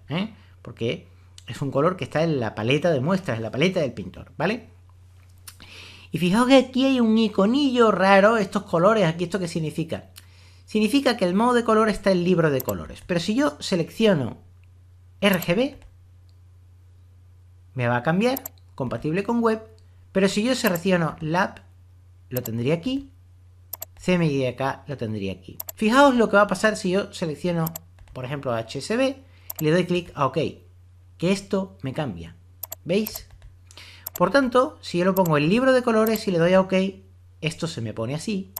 porque es un color que está en la paleta de muestras, en la paleta del pintor, ¿vale? Y fijaos que aquí hay un iconillo raro, estos colores, aquí ¿esto qué significa? Significa que el modo de color está en el libro de colores. Pero si yo selecciono RGB, me va a cambiar, compatible con web. Pero si yo selecciono Lab, lo tendría aquí. CMYK lo tendría aquí. Fijaos lo que va a pasar si yo selecciono, por ejemplo, HSB y le doy clic a OK. Que esto me cambia. ¿Veis? Por tanto, si yo lo pongo en libro de colores y le doy a OK, esto se me pone así.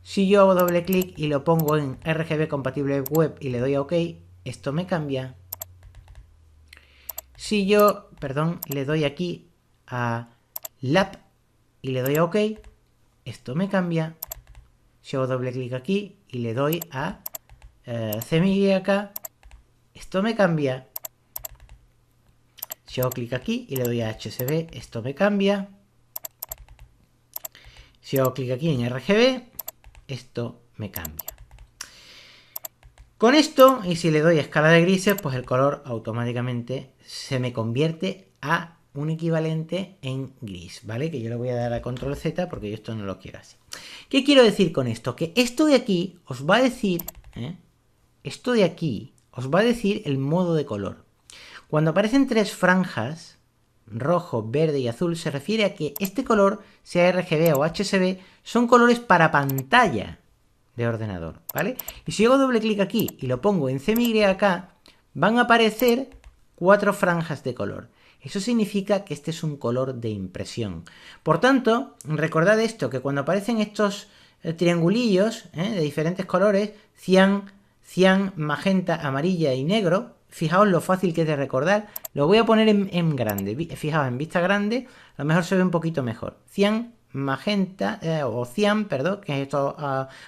Si yo hago doble clic y lo pongo en RGB compatible web y le doy a OK, esto me cambia. Si yo, le doy aquí a Lab y le doy a OK, esto me cambia. Si hago doble clic aquí y le doy a CMYK, esto me cambia. Si hago clic aquí y le doy a HSB, esto me cambia. Si hago clic aquí en RGB, esto me cambia. Con esto, y si le doy a escala de grises, pues el color automáticamente se me convierte a un equivalente en gris, ¿vale? Que yo le voy a dar a control Z porque yo esto no lo quiero así. ¿Qué quiero decir con esto? Que esto de aquí os va a decir, esto de aquí os va a decir el modo de color. Cuando aparecen tres franjas, rojo, verde y azul, se refiere a que este color, sea RGB o HSB, son colores para pantalla de ordenador, ¿vale? Y si yo hago doble clic aquí y lo pongo en CMYK, van a aparecer 4 franjas de color. Eso significa que este es un color de impresión. Por tanto, recordad esto, que cuando aparecen estos triangulillos de diferentes colores, cian, magenta, amarilla y negro, fijaos lo fácil que es de recordar. Lo voy a poner en grande. Fijaos, en vista grande, a lo mejor se ve un poquito mejor. Cian, magenta, o cian, perdón, que es esto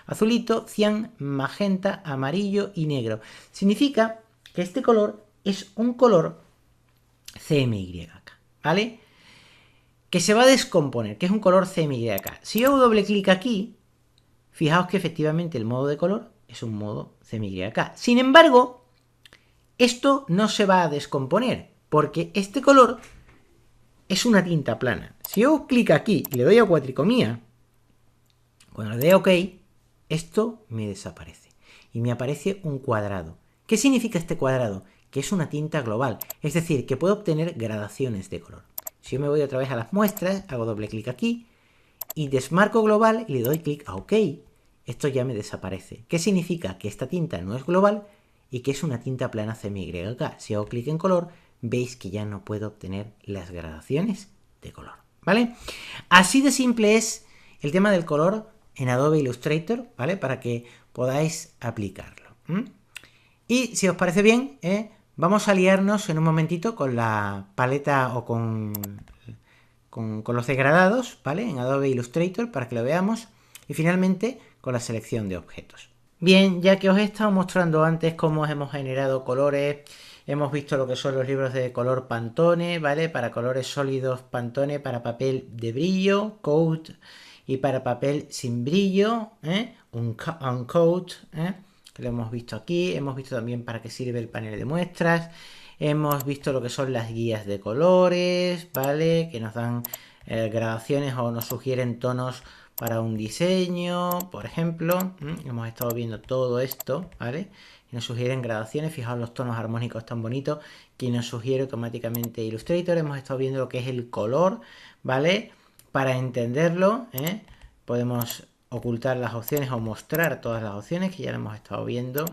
azulito, cian, magenta, amarillo y negro. Significa que este color es un color CMYK, ¿vale? Que se va a descomponer, que es un color CMYK. Si yo hago doble clic aquí, fijaos que efectivamente el modo de color es un modo CMYK. Sin embargo, esto no se va a descomponer, porque este color es una tinta plana. Si yo hago clic aquí y le doy a cuatricomía, cuando le doy a OK, esto me desaparece. Y me aparece un cuadrado. ¿Qué significa este cuadrado? Que es una tinta global. Es decir, que puedo obtener gradaciones de color. Si yo me voy otra vez a las muestras, hago doble clic aquí y desmarco global y le doy clic a OK. Esto ya me desaparece. ¿Qué significa? Que esta tinta no es global y que es una tinta plana CMYK. Si hago clic en color, veis que ya no puedo obtener las gradaciones de color, ¿vale? Así de simple es el tema del color en Adobe Illustrator, ¿vale? Para que podáis aplicarlo. Y si os parece bien, vamos a liarnos en un momentito con la paleta o con los degradados, ¿vale? En Adobe Illustrator para que lo veamos. Y finalmente con la selección de objetos. Bien, ya que os he estado mostrando antes cómo hemos generado colores, hemos visto lo que son los libros de color Pantone, ¿vale? Para colores sólidos Pantone, para papel de brillo, coat, y para papel sin brillo, uncoat, que lo hemos visto aquí. Hemos visto también para qué sirve el panel de muestras. Hemos visto lo que son las guías de colores, ¿vale? Que nos dan gradaciones o nos sugieren tonos para un diseño, por ejemplo. Hemos estado viendo todo esto, ¿vale? Y nos sugieren gradaciones. Fijaos los tonos armónicos tan bonitos que nos sugiere automáticamente Illustrator. Hemos estado viendo lo que es el color, ¿vale? Para entenderlo, podemos ocultar las opciones o mostrar todas las opciones que ya lo hemos estado viendo.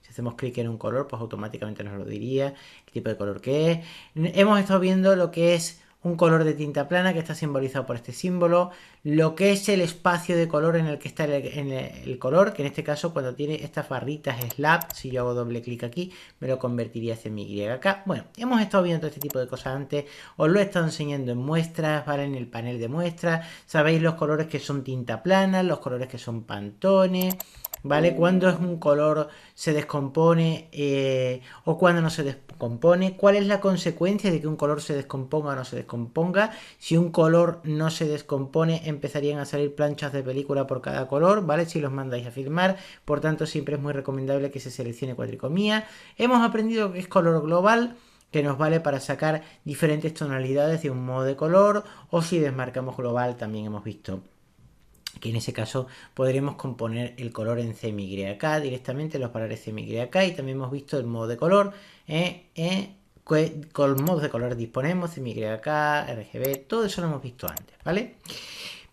Si hacemos clic en un color, pues automáticamente nos lo diría, qué tipo de color que es. Hemos estado viendo lo que es un color de tinta plana que está simbolizado por este símbolo, lo que es el espacio de color en el que está el color, que en este caso cuando tiene estas barritas slab, si yo hago doble clic aquí, me lo convertiría en CMYK. Bueno, hemos estado viendo todo este tipo de cosas antes, os lo he estado enseñando en muestras, ¿vale? En el panel de muestras, sabéis los colores que son tinta plana, los colores que son Pantone, ¿vale? Cuando es un color se descompone o cuando no se descompone, cuál es la consecuencia de que un color se descomponga o no se descomponga. Si un color no se descompone, empezarían a salir planchas de película por cada color, ¿vale? Si los mandáis a filmar, por tanto siempre es muy recomendable que se seleccione cuatricomía. Hemos aprendido que es color global, que nos vale para sacar diferentes tonalidades de un modo de color, o si desmarcamos global también hemos visto que en ese caso podremos componer el color en CMYK directamente, los valores CMYK, y también hemos visto el modo de color, con modos de color disponemos, CMYK, RGB, todo eso lo hemos visto antes, ¿vale?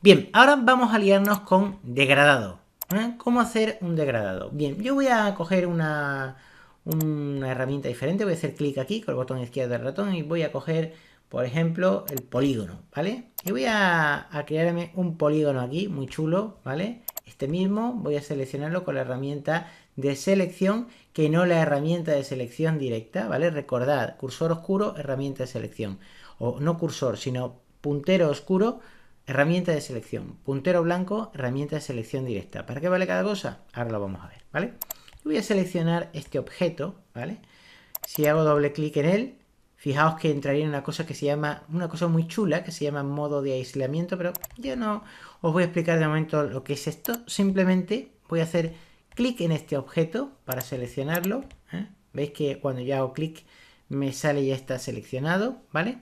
Bien, ahora vamos a liarnos con degradado. ¿Cómo hacer un degradado? Bien, yo voy a coger una herramienta diferente, voy a hacer clic aquí con el botón izquierdo del ratón y voy a coger, por ejemplo, el polígono, ¿vale? Y voy a crearme un polígono aquí, muy chulo, ¿vale? Este mismo, voy a seleccionarlo con la herramienta de selección, que no la herramienta de selección directa, ¿vale? Recordad, cursor oscuro, herramienta de selección. O no cursor, sino puntero oscuro, herramienta de selección. Puntero blanco, herramienta de selección directa. ¿Para qué vale cada cosa? Ahora lo vamos a ver, ¿vale? Voy a seleccionar este objeto, ¿vale? Si hago doble clic en él, fijaos que entraría en una cosa que se llama, una cosa muy chula, que se llama modo de aislamiento, pero yo no os voy a explicar de momento lo que es esto. Simplemente voy a hacer clic en este objeto para seleccionarlo. Veis que cuando yo hago clic me sale ya está seleccionado, ¿vale?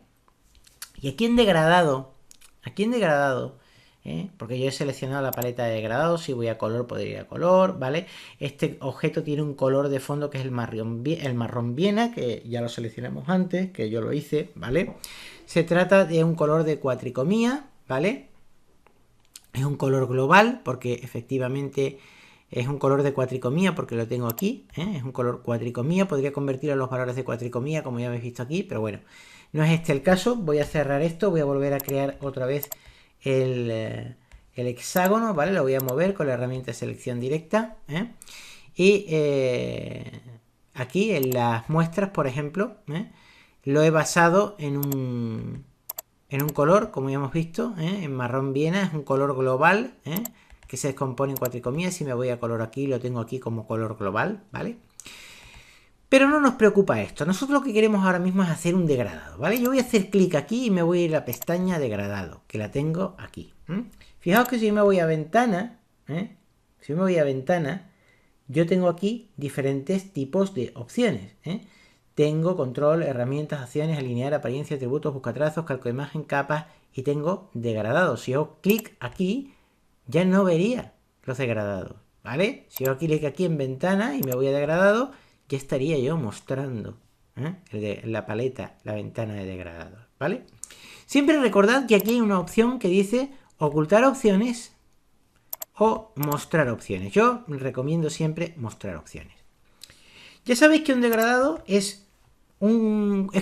Y aquí en degradado, porque yo he seleccionado la paleta de degradado, si voy a color podría ir a color, ¿vale? Este objeto tiene un color de fondo que es el marrón Viena, que ya lo seleccionamos antes, que yo lo hice, ¿vale? Se trata de un color de cuatricomía, ¿vale? Es un color global porque efectivamente es un color de cuatricomía porque lo tengo aquí, es un color cuatricomía, podría convertir a los valores de cuatricomía como ya habéis visto aquí, pero bueno, no es este el caso. Voy a cerrar esto, voy a volver a crear otra vez el hexágono, ¿vale? Lo voy a mover con la herramienta de selección directa, y aquí en las muestras, por ejemplo, lo he basado en un color, como ya hemos visto, en marrón Viena, es un color global, que se descompone en cuatricomía. Si me voy a color aquí, lo tengo aquí como color global, ¿vale? Pero no nos preocupa esto. Nosotros lo que queremos ahora mismo es hacer un degradado, ¿vale? Yo voy a hacer clic aquí y me voy a ir a la pestaña degradado, que la tengo aquí. Fijaos que si me voy a ventana, yo tengo aquí diferentes tipos de opciones, Tengo control, herramientas, acciones, alinear, apariencia, atributos, buscatrazos, calco de imagen, capas, y tengo degradado. Si hago clic aquí, ya no vería los degradados, ¿vale? Si hago clic aquí en ventana y me voy a degradado, ya estaría yo mostrando la paleta, la ventana de degradados, ¿vale? Siempre recordad que aquí hay una opción que dice ocultar opciones o mostrar opciones. Yo recomiendo siempre mostrar opciones. Ya sabéis que un degradado es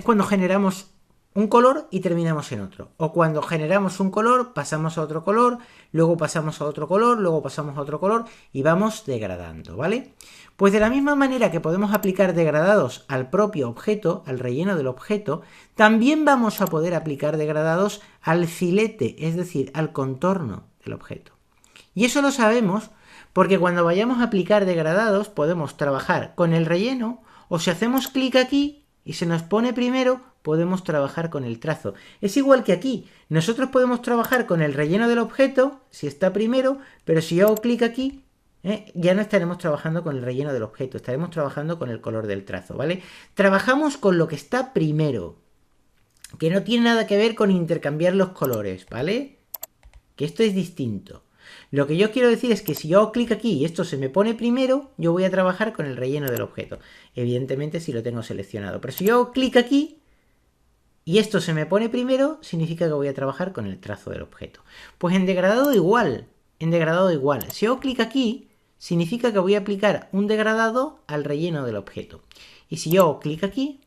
cuando generamos un color y terminamos en otro. O cuando generamos un color, pasamos a otro color, luego pasamos a otro color, luego pasamos a otro color y vamos degradando, ¿vale? Pues de la misma manera que podemos aplicar degradados al propio objeto, al relleno del objeto, también vamos a poder aplicar degradados al filete, es decir, al contorno del objeto. Y eso lo sabemos porque cuando vayamos a aplicar degradados podemos trabajar con el relleno, o si hacemos clic aquí y se nos pone primero, podemos trabajar con el trazo. Es igual que aquí, nosotros podemos trabajar con el relleno del objeto, si está primero, pero si yo hago clic aquí, ya no estaremos trabajando con el relleno del objeto, estaremos trabajando con el color del trazo, ¿vale? Trabajamos con lo que está primero, que no tiene nada que ver con intercambiar los colores, ¿vale? Que esto es distinto. Lo que yo quiero decir es que si yo hago clic aquí y esto se me pone primero, yo voy a trabajar con el relleno del objeto. Evidentemente si lo tengo seleccionado. Pero si yo hago clic aquí y esto se me pone primero, significa que voy a trabajar con el trazo del objeto. Pues en degradado igual. Si hago clic aquí, significa que voy a aplicar un degradado al relleno del objeto. Y si yo hago clic aquí,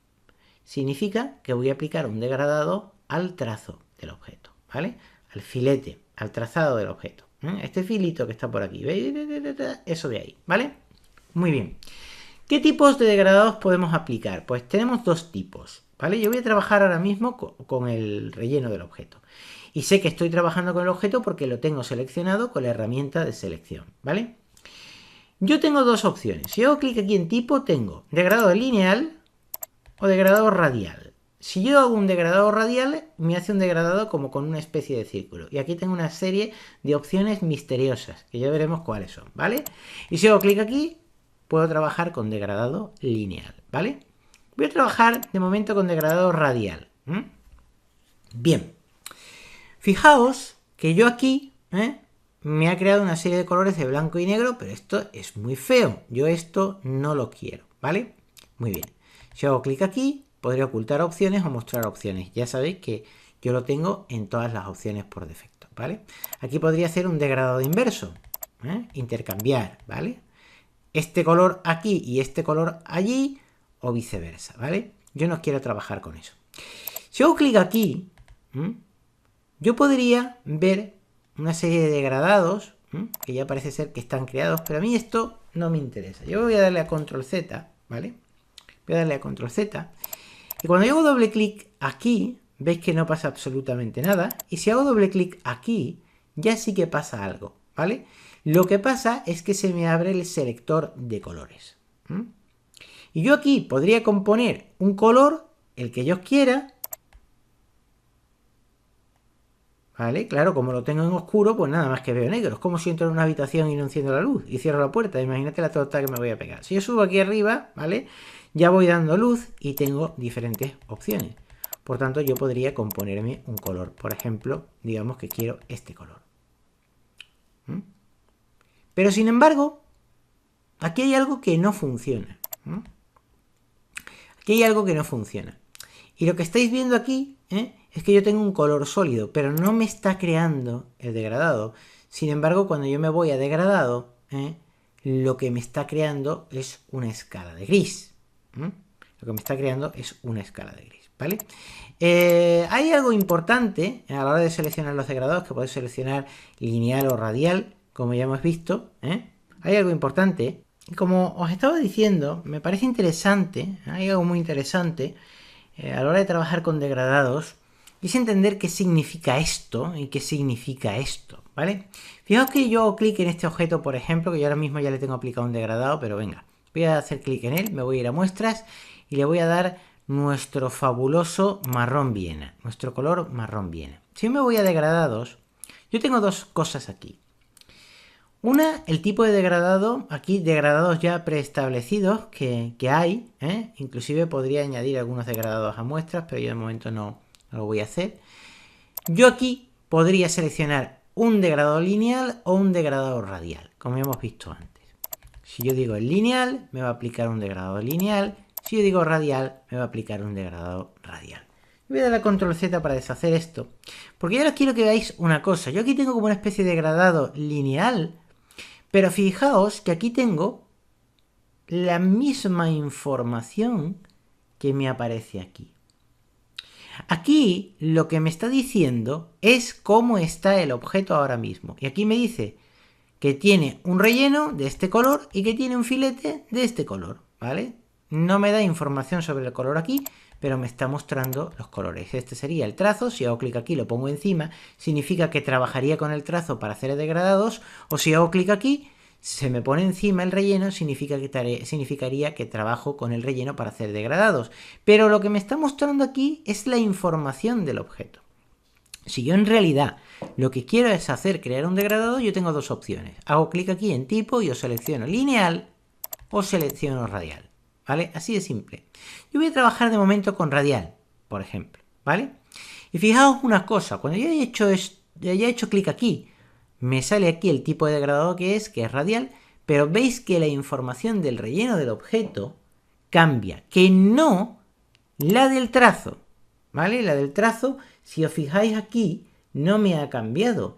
significa que voy a aplicar un degradado al trazo del objeto, ¿vale? Al filete, al trazado del objeto. Este filito que está por aquí, ¿veis? Eso de ahí, ¿vale? Muy bien. ¿Qué tipos de degradados podemos aplicar? Pues tenemos dos tipos, ¿vale? Yo voy a trabajar ahora mismo con el relleno del objeto. Y sé que estoy trabajando con el objeto porque lo tengo seleccionado con la herramienta de selección, ¿vale? Yo tengo dos opciones. Si hago clic aquí en tipo, tengo degradado lineal o degradado radial. Si yo hago un degradado radial, me hace un degradado como con una especie de círculo. Y aquí tengo una serie de opciones misteriosas, que ya veremos cuáles son, ¿vale? Y si hago clic aquí, puedo trabajar con degradado lineal, ¿vale? Voy a trabajar de momento con degradado radial. Bien. Fijaos que yo aquí me ha creado una serie de colores de blanco y negro, pero esto es muy feo. Yo esto no lo quiero, ¿vale? Muy bien. Si hago clic aquí, podría ocultar opciones o mostrar opciones. Ya sabéis que yo lo tengo en todas las opciones por defecto, ¿vale? Aquí podría hacer un degradado inverso, intercambiar, ¿vale? Este color aquí y este color allí o viceversa, ¿vale? Yo no quiero trabajar con eso. Si hago clic aquí, yo podría ver una serie de degradados que ya parece ser que están creados, pero a mí esto no me interesa. Yo voy a darle a control Z, ¿vale? Voy a darle a control Z. Y cuando yo hago doble clic aquí, veis que no pasa absolutamente nada. Y si hago doble clic aquí, ya sí que pasa algo, ¿vale? Lo que pasa es que se me abre el selector de colores. Y yo aquí podría componer un color, el que yo quiera, ¿vale? Claro, como lo tengo en oscuro, pues nada más que veo negro. Es como si entro en una habitación y no enciendo la luz y cierro la puerta. Imagínate la torta que me voy a pegar. Si yo subo aquí arriba, ¿vale? Ya voy dando luz y tengo diferentes opciones. Por tanto, yo podría componerme un color. Por ejemplo, digamos que quiero este color. ¿Mm? Pero sin embargo, aquí hay algo que no funciona. ¿Mm? Aquí hay algo que no funciona. Y lo que estáis viendo aquí, es que yo tengo un color sólido, pero no me está creando el degradado. Sin embargo, cuando yo me voy a degradado, lo que me está creando es una escala de gris. Lo que me está creando es una escala de gris, ¿vale? Hay algo importante a la hora de seleccionar los degradados, que podéis seleccionar lineal o radial, como ya hemos visto. Hay algo importante. Como os estaba diciendo, me parece interesante, hay algo muy interesante a la hora de trabajar con degradados, es entender qué significa esto y qué significa esto, ¿vale? Fijaos que yo hago clic en este objeto, por ejemplo, que yo ahora mismo ya le tengo aplicado un degradado, pero venga, voy a hacer clic en él, me voy a ir a muestras y le voy a dar nuestro fabuloso marrón Viena, nuestro color marrón Viena. Si me voy a degradados, yo tengo dos cosas aquí. Una, el tipo de degradado, aquí degradados ya preestablecidos que hay, inclusive podría añadir algunos degradados a muestras, pero yo de momento no lo voy a hacer. Yo aquí podría seleccionar un degradado lineal o un degradado radial, como hemos visto antes. Si yo digo el lineal, me va a aplicar un degradado lineal. Si yo digo radial, me va a aplicar un degradado radial. Voy a dar a control Z para deshacer esto, porque yo ahora quiero que veáis una cosa. Yo aquí tengo como una especie de degradado lineal, pero fijaos que aquí tengo la misma información que me aparece aquí. Aquí lo que me está diciendo es cómo está el objeto ahora mismo. Y aquí me dice que tiene un relleno de este color y que tiene un filete de este color, ¿vale? No me da información sobre el color aquí, pero me está mostrando los colores. Este sería el trazo. Si hago clic aquí, lo pongo encima, significa que trabajaría con el trazo para hacer degradados. O si hago clic aquí, se me pone encima el relleno, significaría que trabajo con el relleno para hacer degradados. Pero lo que me está mostrando aquí es la información del objeto. Si yo en realidad lo que quiero es crear un degradado, yo tengo dos opciones. Hago clic aquí en tipo y os selecciono lineal o selecciono radial, ¿vale? Así de simple. Yo voy a trabajar de momento con radial, por ejemplo, ¿vale? Y fijaos una cosa, cuando yo haya hecho clic aquí, me sale aquí el tipo de degradado que es radial, pero veis que la información del relleno del objeto cambia, que no la del trazo, ¿vale? La del trazo, si os fijáis aquí, no me ha cambiado.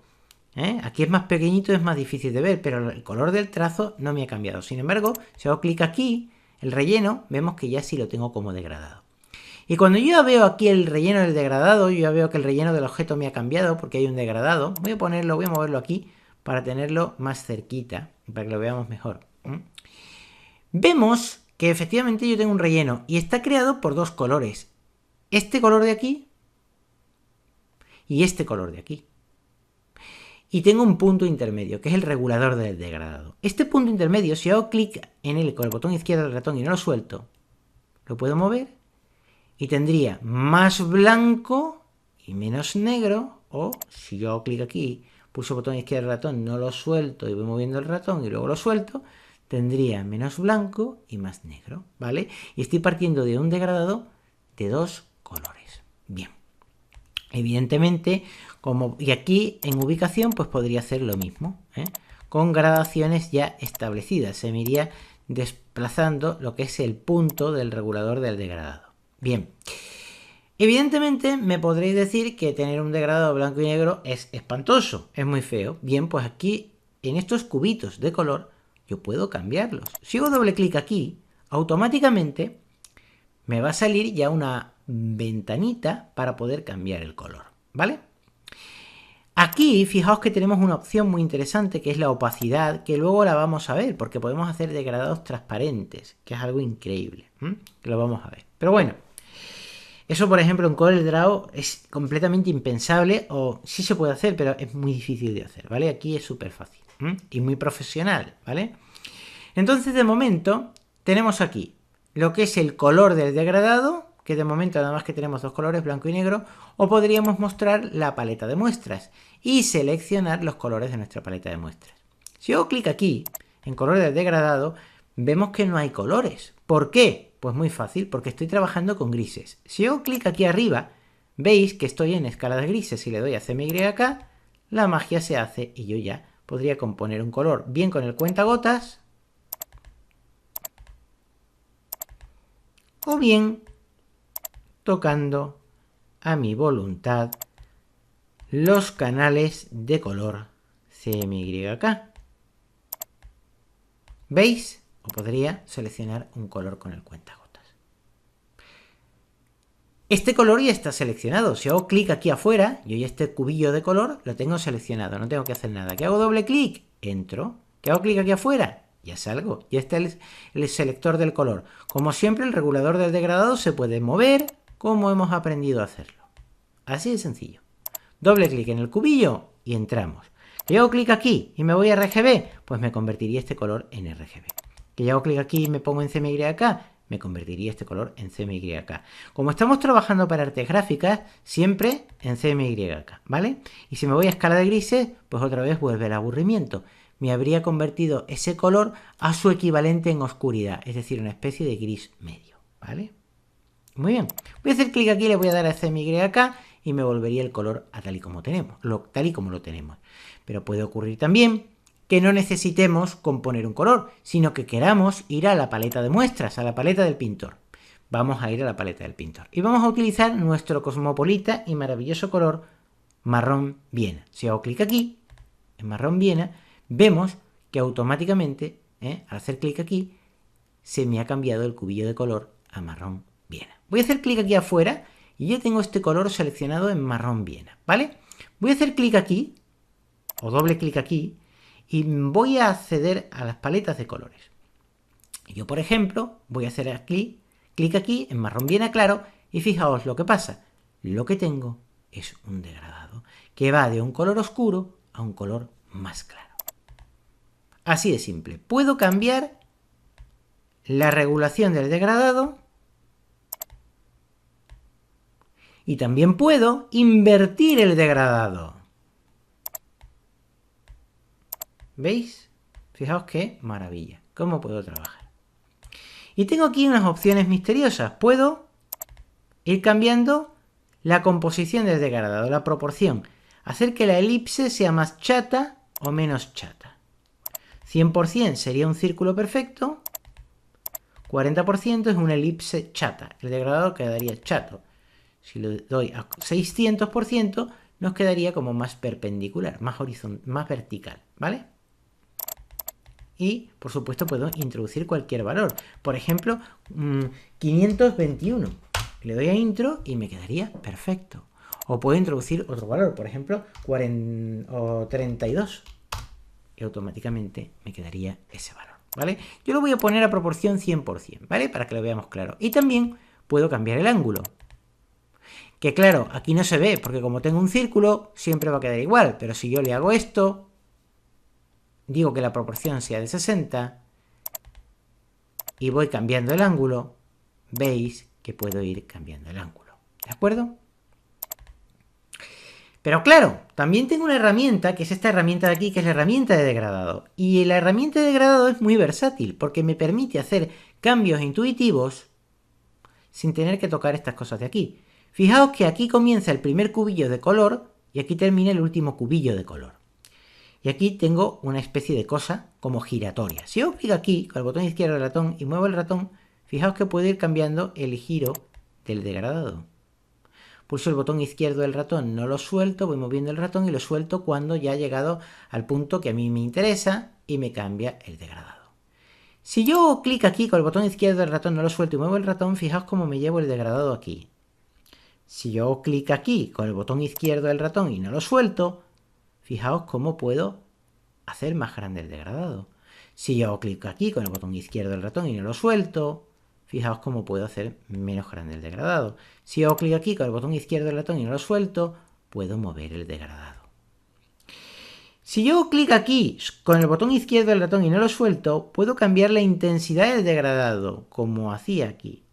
Aquí es más pequeñito, es más difícil de ver, pero el color del trazo no me ha cambiado. Sin embargo, si hago clic aquí, el relleno, vemos que ya sí lo tengo como degradado. Y cuando yo veo aquí el relleno del degradado, yo ya veo que el relleno del objeto me ha cambiado porque hay un degradado. Voy a moverlo aquí para tenerlo más cerquita, para que lo veamos mejor. Vemos que efectivamente yo tengo un relleno y está creado por dos colores. Este color de aquí y este color de aquí. Y tengo un punto intermedio, que es el regulador del degradado. Este punto intermedio, si hago clic en él con el botón izquierdo del ratón y no lo suelto, lo puedo mover y tendría más blanco y menos negro. O si yo hago clic aquí, pulso el botón izquierdo del ratón, no lo suelto y voy moviendo el ratón y luego lo suelto, tendría menos blanco y más negro, ¿vale? Y estoy partiendo de un degradado de dos colores. Bien. Evidentemente, y aquí en ubicación, pues podría hacer lo mismo, con gradaciones ya establecidas. Se me iría desplazando lo que es el punto del regulador del degradado. Bien. Evidentemente me podréis decir que tener un degradado blanco y negro es espantoso, es muy feo. Bien, pues aquí en estos cubitos de color yo puedo cambiarlos. Si hago doble clic aquí, automáticamente me va a salir ya una ventanita para poder cambiar el color, ¿vale? Aquí fijaos que tenemos una opción muy interesante que es la opacidad, que luego la vamos a ver porque podemos hacer degradados transparentes, que es algo increíble, que lo vamos a ver. Pero bueno, eso por ejemplo en CorelDRAW es completamente impensable, o sí se puede hacer, pero es muy difícil de hacer, ¿vale? Aquí es súper fácil y muy profesional, ¿vale? Entonces de momento tenemos aquí lo que es el color del degradado, que de momento nada más que tenemos dos colores, blanco y negro, o podríamos mostrar la paleta de muestras y seleccionar los colores de nuestra paleta de muestras. Si hago clic aquí, en color del degradado, vemos que no hay colores. ¿Por qué? Pues muy fácil, porque estoy trabajando con grises. Si hago clic aquí arriba, veis que estoy en escala de grises. Si le doy a CMYK, la magia se hace y yo ya podría componer un color bien con el cuentagotas o bien tocando a mi voluntad los canales de color CMYK. ¿Veis? O podría seleccionar un color con el cuentagotas. Este color ya está seleccionado. Si hago clic aquí afuera, yo ya este cubillo de color lo tengo seleccionado. No tengo que hacer nada. ¿Que hago doble clic? Entro. ¿Que hago clic aquí afuera? Ya salgo. Ya está el selector del color. Como siempre, el regulador del degradado se puede mover como hemos aprendido a hacerlo. Así de sencillo. Doble clic en el cubillo y entramos. ¿Que hago clic aquí y me voy a RGB? Pues me convertiría este color en RGB. ¿Que yo hago clic aquí y me pongo en CMYK? Me convertiría este color en CMYK. Como estamos trabajando para artes gráficas, siempre en CMYK, ¿vale? Y si me voy a escala de grises, pues otra vez vuelve el aburrimiento. Me habría convertido ese color a su equivalente en oscuridad, es decir, una especie de gris medio, ¿vale? Muy bien. Voy a hacer clic aquí, le voy a dar a CMYK y me volvería el color a tal y como lo tenemos. Pero puede ocurrir también que no necesitemos componer un color, sino que queramos ir a la paleta de muestras, a la paleta del pintor. Vamos a ir a la paleta del pintor y vamos a utilizar nuestro cosmopolita y maravilloso color marrón Viena. Si hago clic aquí, en marrón Viena, vemos que automáticamente, al hacer clic aquí, se me ha cambiado el cubillo de color a marrón Viena. Voy a hacer clic aquí afuera y ya tengo este color seleccionado en marrón Viena, ¿vale? Voy a hacer clic aquí, o doble clic aquí, y voy a acceder a las paletas de colores. Yo, por ejemplo, voy a hacer clic aquí en marrón Viena claro y fijaos lo que pasa. Lo que tengo es un degradado que va de un color oscuro a un color más claro. Así de simple. Puedo cambiar la regulación del degradado y también puedo invertir el degradado. ¿Veis? Fijaos qué maravilla. ¿Cómo puedo trabajar? Y tengo aquí unas opciones misteriosas. Puedo ir cambiando la composición del degradado, la proporción. Hacer que la elipse sea más chata o menos chata. 100% sería un círculo perfecto. 40% es una elipse chata. El degradado quedaría chato. Si le doy a 600%, nos quedaría como más perpendicular, más horizontal, más vertical, ¿vale? Y, por supuesto, puedo introducir cualquier valor. Por ejemplo, 521. Le doy a intro y me quedaría perfecto. O puedo introducir otro valor, por ejemplo, 32. Y automáticamente me quedaría ese valor, ¿vale? Yo lo voy a poner a proporción 100%, ¿vale? Para que lo veamos claro. Y también puedo cambiar el ángulo. Que claro, aquí no se ve, porque como tengo un círculo, siempre va a quedar igual. Pero si yo le hago esto, digo que la proporción sea de 60 y voy cambiando el ángulo, veis que puedo ir cambiando el ángulo. ¿De acuerdo? Pero claro, también tengo una herramienta, que es esta herramienta de aquí, que es la herramienta de degradado. Y la herramienta de degradado es muy versátil, porque me permite hacer cambios intuitivos sin tener que tocar estas cosas de aquí. Fijaos que aquí comienza el primer cubillo de color y aquí termina el último cubillo de color. Y aquí tengo una especie de cosa como giratoria. Si yo clic aquí con el botón izquierdo del ratón y muevo el ratón, fijaos que puedo ir cambiando el giro del degradado. Pulso el botón izquierdo del ratón, no lo suelto, voy moviendo el ratón y lo suelto cuando ya he llegado al punto que a mí me interesa y me cambia el degradado. Si yo clic aquí con el botón izquierdo del ratón, no lo suelto y muevo el ratón, fijaos cómo me llevo el degradado aquí. Si yo clic aquí con el botón izquierdo del ratón y no lo suelto, fijaos cómo puedo hacer más grande el degradado. Si yo hago clic aquí con el botón izquierdo del ratón y no lo suelto, fijaos cómo puedo hacer menos grande el degradado. Si hago clic aquí con el botón izquierdo del ratón y no lo suelto, puedo mover el degradado. Si yo hago clic aquí con el botón izquierdo del ratón y no lo suelto, puedo cambiar la intensidad del degradado, como hacía aquí.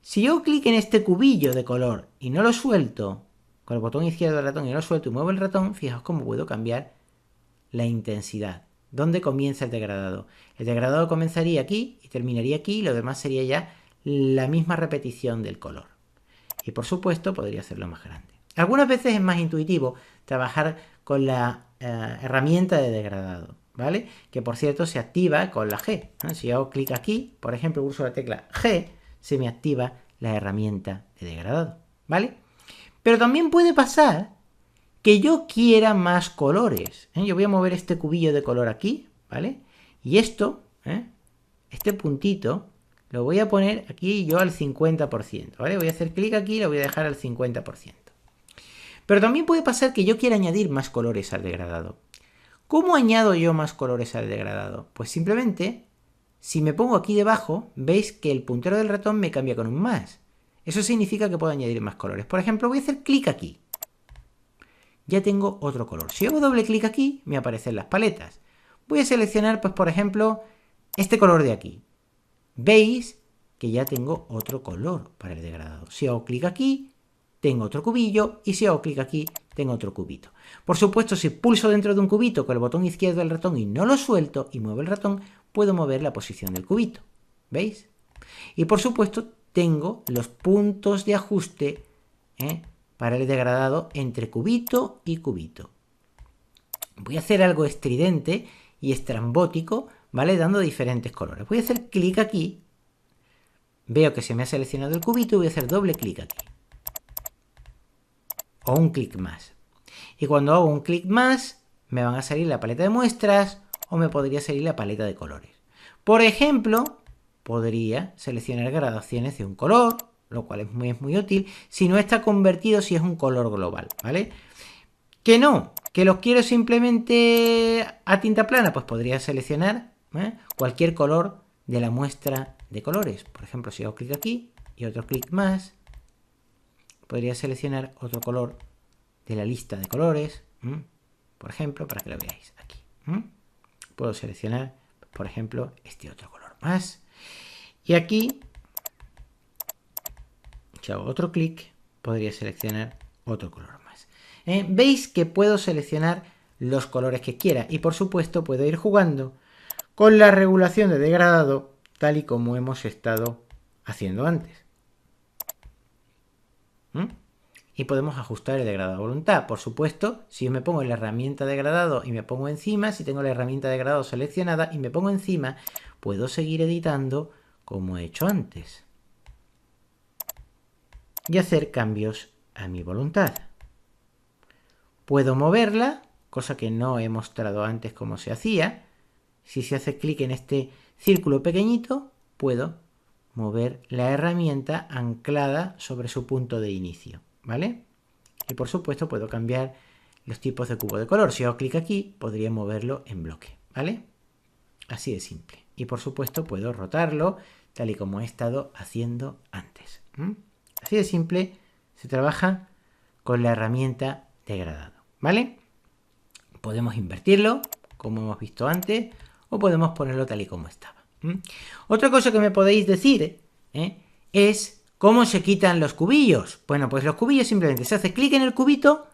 Si yo clic en este cubillo de color y no lo suelto, con el botón izquierdo del ratón y no lo suelto y muevo el ratón, fijaos cómo puedo cambiar la intensidad. ¿Dónde comienza el degradado? El degradado comenzaría aquí y terminaría aquí, y lo demás sería ya la misma repetición del color. Y por supuesto podría hacerlo más grande. Algunas veces es más intuitivo trabajar con la herramienta de degradado, ¿vale? Que por cierto se activa con la G, ¿no? Si yo hago clic aquí, por ejemplo, uso la tecla G, se me activa la herramienta de degradado, ¿vale? Pero también puede pasar que yo quiera más colores, ¿eh? Yo voy a mover este cubillo de color aquí, ¿vale? Y esto, este puntito, lo voy a poner aquí yo al 50%, ¿vale? Voy a hacer clic aquí y lo voy a dejar al 50%. Pero también puede pasar que yo quiera añadir más colores al degradado. ¿Cómo añado yo más colores al degradado? Pues simplemente, si me pongo aquí debajo, veis que el puntero del ratón me cambia con un más. Eso significa que puedo añadir más colores. Por ejemplo, voy a hacer clic aquí. Ya tengo otro color. Si hago doble clic aquí, me aparecen las paletas. Voy a seleccionar, pues por ejemplo, este color de aquí. Veis que ya tengo otro color para el degradado. Si hago clic aquí, tengo otro cubillo, y si hago clic aquí, tengo otro cubito. Por supuesto, si pulso dentro de un cubito con el botón izquierdo del ratón y no lo suelto y muevo el ratón, puedo mover la posición del cubito. ¿Veis? Y por supuesto, tengo los puntos de ajuste para el degradado entre cubito y cubito. Voy a hacer algo estridente y estrambótico, ¿vale? Dando diferentes colores. Voy a hacer clic aquí. Veo que se me ha seleccionado el cubito y voy a hacer doble clic aquí. O un clic más. Y cuando hago un clic más, me van a salir la paleta de muestras o me podría salir la paleta de colores. Por ejemplo, podría seleccionar gradaciones de un color, lo cual es muy útil, si no está convertido, si es un color global, ¿vale? Que no, que los quiero simplemente a tinta plana, pues podría seleccionar cualquier color de la muestra de colores. Por ejemplo, si hago clic aquí y otro clic más, podría seleccionar otro color de la lista de colores, por ejemplo, para que lo veáis aquí. Puedo seleccionar, por ejemplo, este otro color más. Y aquí, si hago otro clic, podría seleccionar otro color más. Veis que puedo seleccionar los colores que quiera y por supuesto puedo ir jugando con la regulación de degradado tal y como hemos estado haciendo antes. Y podemos ajustar el degradado a voluntad. Por supuesto, si yo me pongo en la herramienta de degradado y me pongo encima, si tengo la herramienta de degradado seleccionada y me pongo encima, puedo seguir editando como he hecho antes. Y hacer cambios a mi voluntad. Puedo moverla, cosa que no he mostrado antes cómo se hacía. Si se hace clic en este círculo pequeñito, puedo mover la herramienta anclada sobre su punto de inicio, ¿vale? Y por supuesto puedo cambiar los tipos de cubo de color. Si hago clic aquí, podría moverlo en bloque, ¿vale? Así de simple. Y por supuesto puedo rotarlo tal y como he estado haciendo antes. Así de simple se trabaja con la herramienta degradado, ¿vale? Podemos invertirlo, como hemos visto antes, o podemos ponerlo tal y como estaba. Otra cosa que me podéis decir es cómo se quitan los cubillos. Bueno, pues los cubillos simplemente se hace clic en el cubito,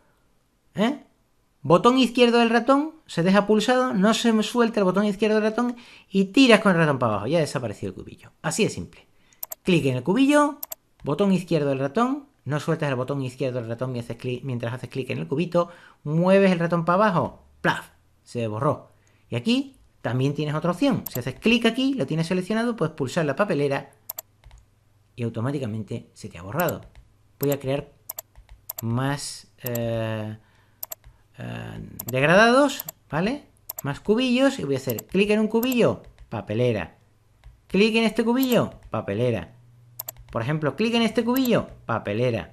botón izquierdo del ratón, se deja pulsado, no se me suelta el botón izquierdo del ratón y tiras con el ratón para abajo. Ya desapareció el cubillo. Así de simple. Clic en el cubillo, botón izquierdo del ratón, no sueltas el botón izquierdo del ratón mientras haces clic en el cubito, mueves el ratón para abajo, ¡plaf! Se borró. Y aquí también tienes otra opción. Si haces clic aquí, lo tienes seleccionado, puedes pulsar la papelera y automáticamente se te ha borrado. Voy a crear más degradados, ¿vale? Más cubillos y voy a hacer clic en un cubillo, papelera. Clic en este cubillo, papelera. Por ejemplo, clic en este cubillo, papelera.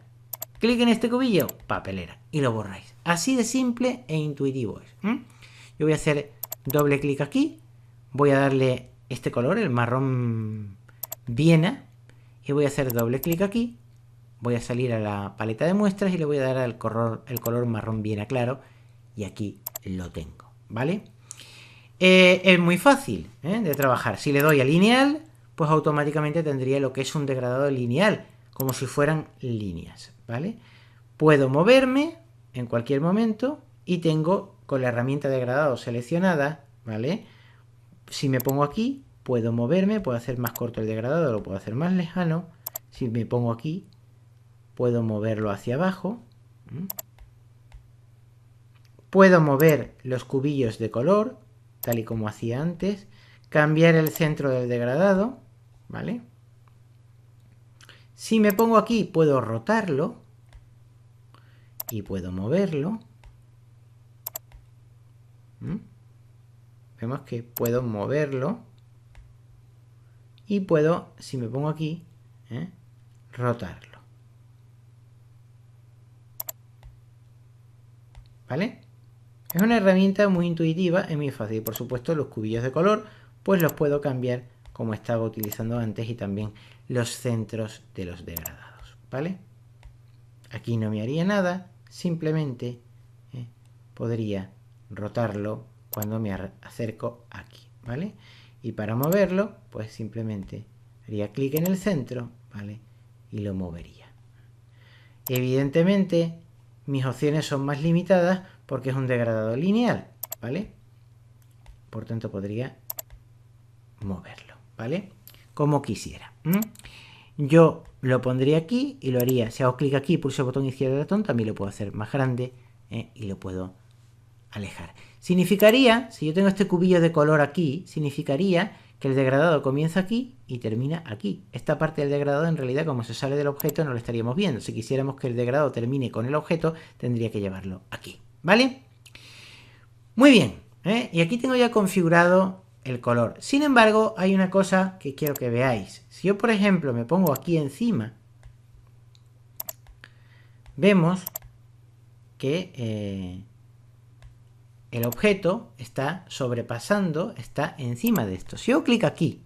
Clic en este cubillo, papelera. Y lo borráis. Así de simple e intuitivo es. Yo voy a hacer doble clic aquí. Voy a darle este color, el marrón Viena. Y voy a hacer doble clic aquí. Voy a salir a la paleta de muestras y le voy a dar el color marrón Viena claro. Y aquí lo tengo, ¿vale? Es muy fácil de trabajar. Si le doy a lineal, pues automáticamente tendría lo que es un degradado lineal. como si fueran líneas, ¿vale? Puedo moverme en cualquier momento y tengo con la herramienta degradado seleccionada, ¿vale? Si me pongo aquí, puedo moverme, puedo hacer más corto el degradado, lo puedo hacer más lejano. Si me pongo aquí, puedo moverlo hacia abajo. Puedo mover los cubillos de color, tal y como hacía antes. Cambiar el centro del degradado, ¿vale? Si me pongo aquí, puedo rotarlo. Y puedo moverlo. Vemos que puedo moverlo. Y puedo, si me pongo aquí, rotarlo. ¿Vale? Es una herramienta muy intuitiva, es muy fácil. Por supuesto, los cubillos de color, pues los puedo cambiar como estaba utilizando antes, y también los centros de los degradados, ¿vale? Aquí no me haría nada, simplemente podría rotarlo cuando me acerco aquí, ¿vale? Y para moverlo, pues simplemente haría clic en el centro, ¿vale? Y lo movería. Evidentemente, mis opciones son más limitadas porque es un degradado lineal, ¿vale? Por tanto, podría moverlo, ¿vale? Como quisiera. Yo lo pondría aquí y lo haría. Si hago clic aquí y pulso el botón izquierdo del ratón, también lo puedo hacer más grande y lo puedo alejar. Significaría, si yo tengo este cubillo de color aquí, significaría que el degradado comienza aquí y termina aquí. Esta parte del degradado, en realidad, como se sale del objeto, no lo estaríamos viendo. Si quisiéramos que el degradado termine con el objeto, tendría que llevarlo aquí, ¿vale? Muy bien, y aquí tengo ya configurado el color. Sin embargo, hay una cosa que quiero que veáis. Si yo, por ejemplo, me pongo aquí encima, vemos que el objeto está sobrepasando, está encima de esto. Si yo clic aquí,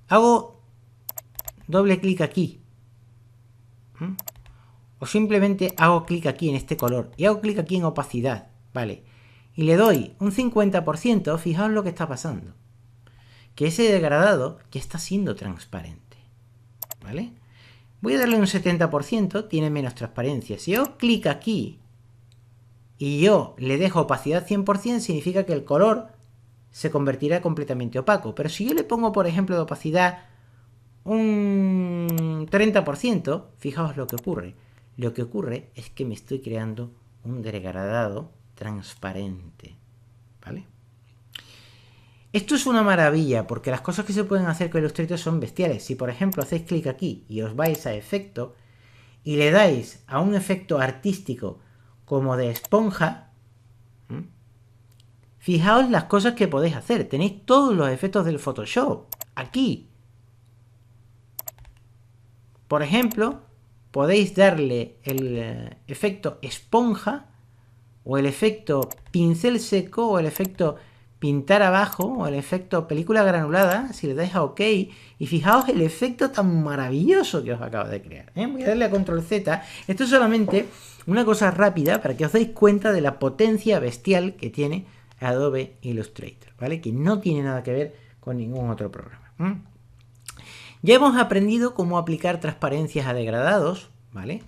hago doble clic aquí, o simplemente hago clic aquí en este color y hago clic aquí en opacidad, ¿vale? Y le doy un 50%, fijaos lo que está pasando. Que ese degradado ya está siendo transparente, ¿vale? Voy a darle un 70%, tiene menos transparencia. Si yo clic aquí y yo le dejo opacidad 100%, significa que el color se convertirá completamente opaco. Pero si yo le pongo, por ejemplo, de opacidad un 30%, fijaos lo que ocurre. Lo que ocurre es que me estoy creando un degradado transparente, ¿vale? Esto es una maravilla, porque las cosas que se pueden hacer con Illustrator son bestiales. Si, por ejemplo, hacéis clic aquí y os vais a efecto y le dais a un efecto artístico como de esponja, fijaos las cosas que podéis hacer. Tenéis todos los efectos del Photoshop aquí. Por ejemplo, podéis darle el efecto esponja, o el efecto pincel seco, o el efecto pintar abajo, o el efecto película granulada, si le dais a OK, y fijaos el efecto tan maravilloso que os acabo de crear. Voy a darle a Control Z. Esto es solamente una cosa rápida para que os deis cuenta de la potencia bestial que tiene Adobe Illustrator, ¿vale? Que no tiene nada que ver con ningún otro programa. Ya hemos aprendido cómo aplicar transparencias a degradados, ¿vale?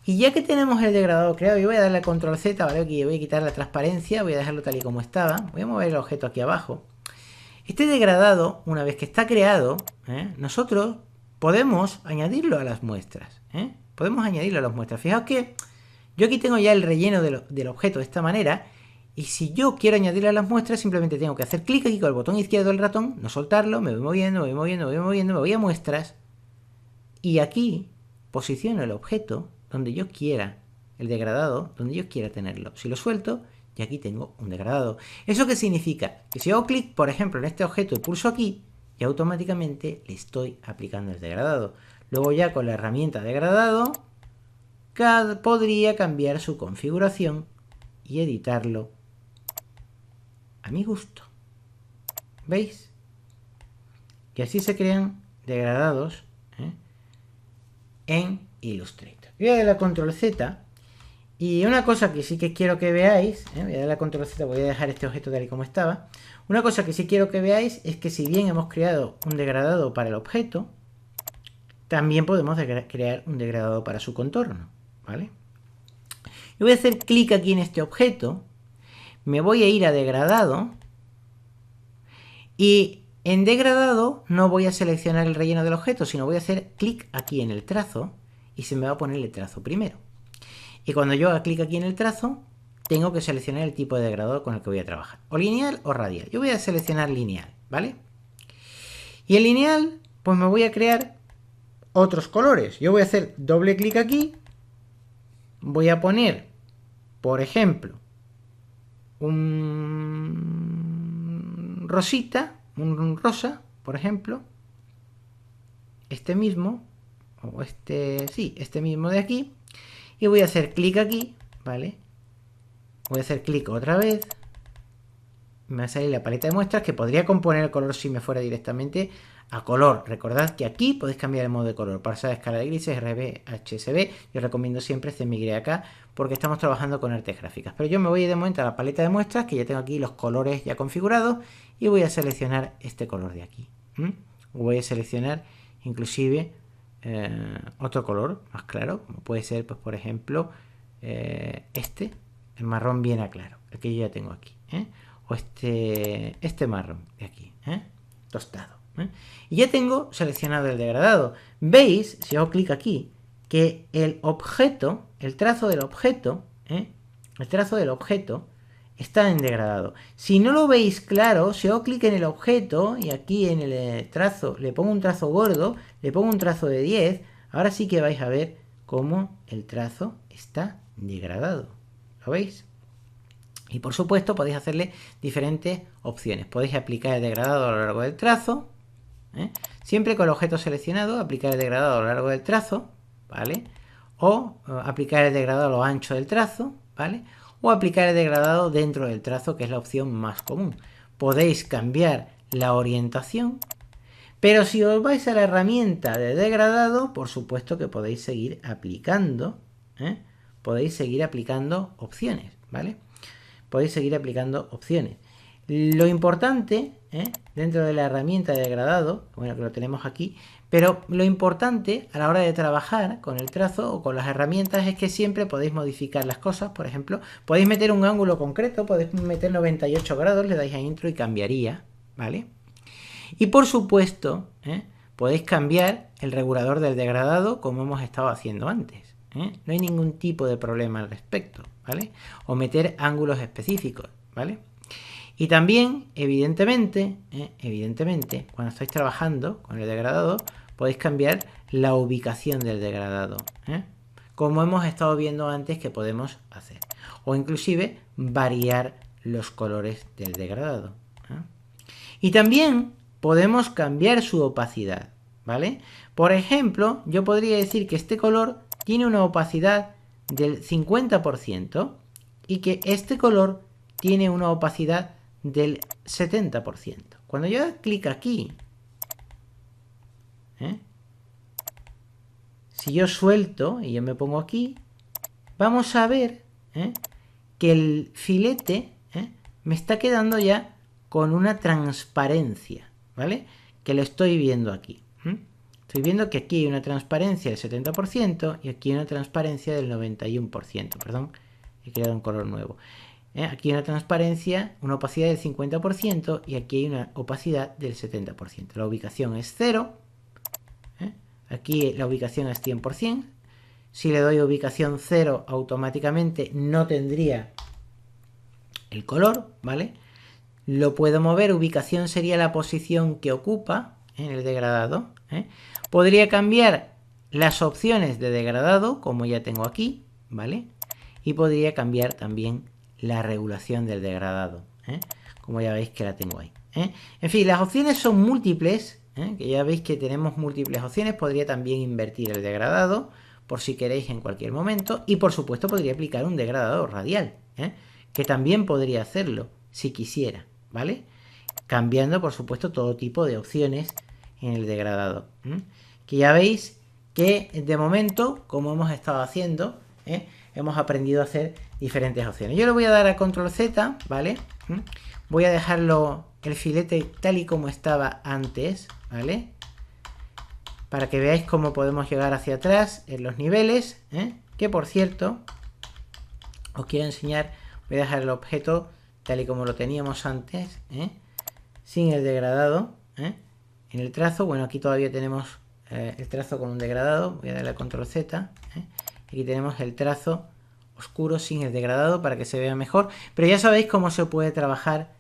Y ya que tenemos el degradado creado, yo voy a darle a Control Z, ¿vale? Aquí voy a quitar la transparencia, voy a dejarlo tal y como estaba. Voy a mover el objeto aquí abajo. Este degradado, una vez que está creado, nosotros podemos añadirlo a las muestras. Podemos añadirlo a las muestras. Fijaos que yo aquí tengo ya el relleno del objeto de esta manera. Y si yo quiero añadirlo a las muestras, simplemente tengo que hacer clic aquí con el botón izquierdo del ratón, no soltarlo, me voy moviendo, me voy moviendo, me voy moviendo, me voy a muestras. Y aquí posiciono el objeto donde yo quiera, el degradado, donde yo quiera tenerlo. Si lo suelto, y aquí tengo un degradado. ¿Eso qué significa? Que si hago clic, por ejemplo, en este objeto y pulso aquí, y automáticamente le estoy aplicando el degradado. Luego ya con la herramienta degradado, podría cambiar su configuración y editarlo a mi gusto. ¿Veis? Y así se crean degradados en Illustrator. Voy a darle a Control Z. Y una cosa que sí que quiero que veáis, voy a darle a Control Z, voy a dejar este objeto tal y como estaba. Una cosa que sí quiero que veáis es que si bien hemos creado un degradado para el objeto, también podemos crear un degradado para su contorno, ¿vale? Yo voy a hacer clic aquí en este objeto, me voy a ir a degradado y en degradado no voy a seleccionar el relleno del objeto, sino voy a hacer clic aquí en el trazo y se me va a poner el trazo primero. Y cuando yo haga clic aquí en el trazo, tengo que seleccionar el tipo de degradado con el que voy a trabajar, o lineal o radial. Yo voy a seleccionar lineal, ¿vale? Y en lineal, pues me voy a crear otros colores. Yo voy a hacer doble clic aquí, voy a poner, por ejemplo, un rosita, un rosa, por ejemplo, este mismo, o este, sí, este mismo de aquí, y voy a hacer clic aquí, ¿vale? Voy a hacer clic otra vez, me va a salir la paleta de muestras, que podría componer el color si me fuera directamente a color. Recordad que aquí podéis cambiar el modo de color, para usar escala de grises, RB, HSB, yo recomiendo siempre CMYK, porque estamos trabajando con artes gráficas. Pero yo me voy de momento a la paleta de muestras, que ya tengo aquí los colores ya configurados, y voy a seleccionar este color de aquí. Voy a seleccionar inclusive otro color más claro, como puede ser, pues por ejemplo, este, el marrón bien a claro, el que yo ya tengo aquí, o este marrón de aquí, tostado. Y ya tengo seleccionado el degradado. Veis, si hago clic aquí, que el objeto, el trazo del objeto, está en degradado. Si no lo veis claro, si hago clic en el objeto y aquí en el trazo le pongo un trazo gordo, le pongo un trazo de 10, ahora sí que vais a ver cómo el trazo está degradado. ¿Lo veis? Y por supuesto podéis hacerle diferentes opciones. Podéis aplicar el degradado a lo largo del trazo, siempre con el objeto seleccionado, aplicar el degradado a lo largo del trazo, ¿vale? O aplicar el degradado a lo ancho del trazo, ¿vale? O aplicar el degradado dentro del trazo, que es la opción más común. Podéis cambiar la orientación, pero si os vais a la herramienta de degradado, por supuesto que podéis seguir aplicando, opciones, ¿vale? Podéis seguir aplicando opciones. Lo importante, dentro de la herramienta de degradado, bueno, que lo tenemos aquí, pero lo importante a la hora de trabajar con el trazo o con las herramientas es que siempre podéis modificar las cosas. Por ejemplo, podéis meter un ángulo concreto, podéis meter 98 grados, le dais a intro y cambiaría, ¿vale? Y por supuesto, podéis cambiar el regulador del degradado como hemos estado haciendo antes. No hay ningún tipo de problema al respecto, ¿vale? O meter ángulos específicos, ¿vale? Y también, evidentemente, cuando estáis trabajando con el degradado, podéis cambiar la ubicación del degradado, como hemos estado viendo antes que podemos hacer. O inclusive variar los colores del degradado. Y también podemos cambiar su opacidad, ¿vale? Por ejemplo, yo podría decir que este color tiene una opacidad del 50% y que este color tiene una opacidad del 70%. Cuando yo hago clic aquí, si yo suelto y yo me pongo aquí, vamos a ver que el filete me está quedando ya con una transparencia, ¿vale? Que lo estoy viendo aquí. Estoy viendo que aquí hay una transparencia del 70% y aquí hay una transparencia del 91%. Perdón, he creado un color nuevo. Aquí hay una transparencia, una opacidad del 50% y aquí hay una opacidad del 70%. La ubicación es 0. Aquí la ubicación es 100%. Si le doy ubicación 0, automáticamente no tendría el color, ¿vale? Lo puedo mover. Ubicación sería la posición que ocupa en el degradado. Podría cambiar las opciones de degradado, como ya tengo aquí, ¿vale? Y podría cambiar también la regulación del degradado, como ya veis que la tengo ahí. En fin, las opciones son múltiples, que ya veis que tenemos múltiples opciones. Podría también invertir el degradado, por si queréis en cualquier momento. Y por supuesto podría aplicar un degradado radial, que también podría hacerlo, si quisiera, ¿vale? Cambiando, por supuesto, todo tipo de opciones en el degradado. Que ya veis que de momento, como hemos estado haciendo, hemos aprendido a hacer diferentes opciones. Yo le voy a dar a control Z, ¿vale? Voy a dejarlo el filete tal y como estaba antes, ¿vale? para que veáis cómo podemos llegar hacia atrás en los niveles, que por cierto, os quiero enseñar, voy a dejar el objeto tal y como lo teníamos antes, sin el degradado, en el trazo. Bueno, aquí todavía tenemos el trazo con un degradado, voy a darle a control Z, aquí tenemos el trazo oscuro sin el degradado para que se vea mejor, pero ya sabéis cómo se puede trabajar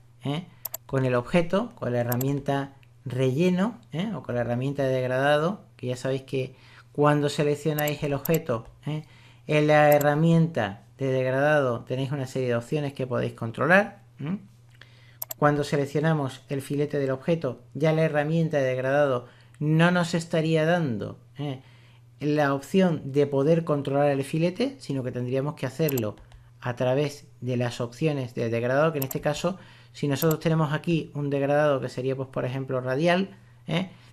con el objeto, con la herramienta relleno, o con la herramienta de degradado, que ya sabéis que cuando seleccionáis el objeto, en la herramienta de degradado tenéis una serie de opciones que podéis controlar. Cuando seleccionamos el filete del objeto, ya la herramienta de degradado no nos estaría dando la opción de poder controlar el filete, sino que tendríamos que hacerlo a través de las opciones de degradado, que en este caso, si nosotros tenemos aquí un degradado que sería, pues por ejemplo, radial,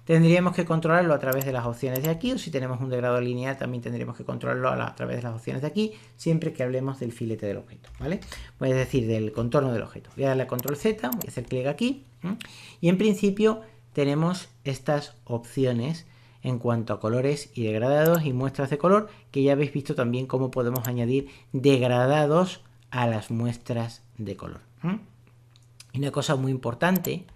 tendríamos que controlarlo a través de las opciones de aquí, o si tenemos un degradado lineal también tendríamos que controlarlo a través de las opciones de aquí, siempre que hablemos del filete del objeto, ¿vale? Pues es decir, del contorno del objeto. Voy a darle a control Z, voy a hacer clic aquí, y en principio tenemos estas opciones en cuanto a colores y degradados y muestras de color, que ya habéis visto también cómo podemos añadir degradados a las muestras de color. Y una cosa muy importante,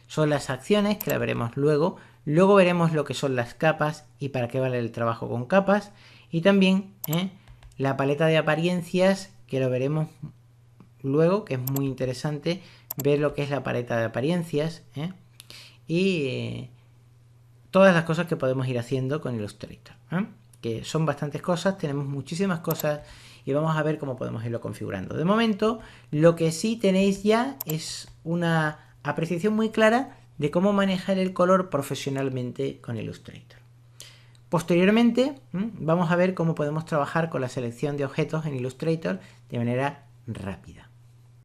son las acciones, que la veremos luego. Luego veremos lo que son las capas y para qué vale el trabajo con capas. Y también la paleta de apariencias, que lo veremos luego, que es muy interesante ver lo que es la paleta de apariencias, y todas las cosas que podemos ir haciendo con Illustrator, que son bastantes cosas, tenemos muchísimas cosas y vamos a ver cómo podemos irlo configurando. De momento, lo que sí tenéis ya es una apreciación muy clara de cómo manejar el color profesionalmente con Illustrator. Posteriormente, vamos a ver cómo podemos trabajar con la selección de objetos en Illustrator de manera rápida.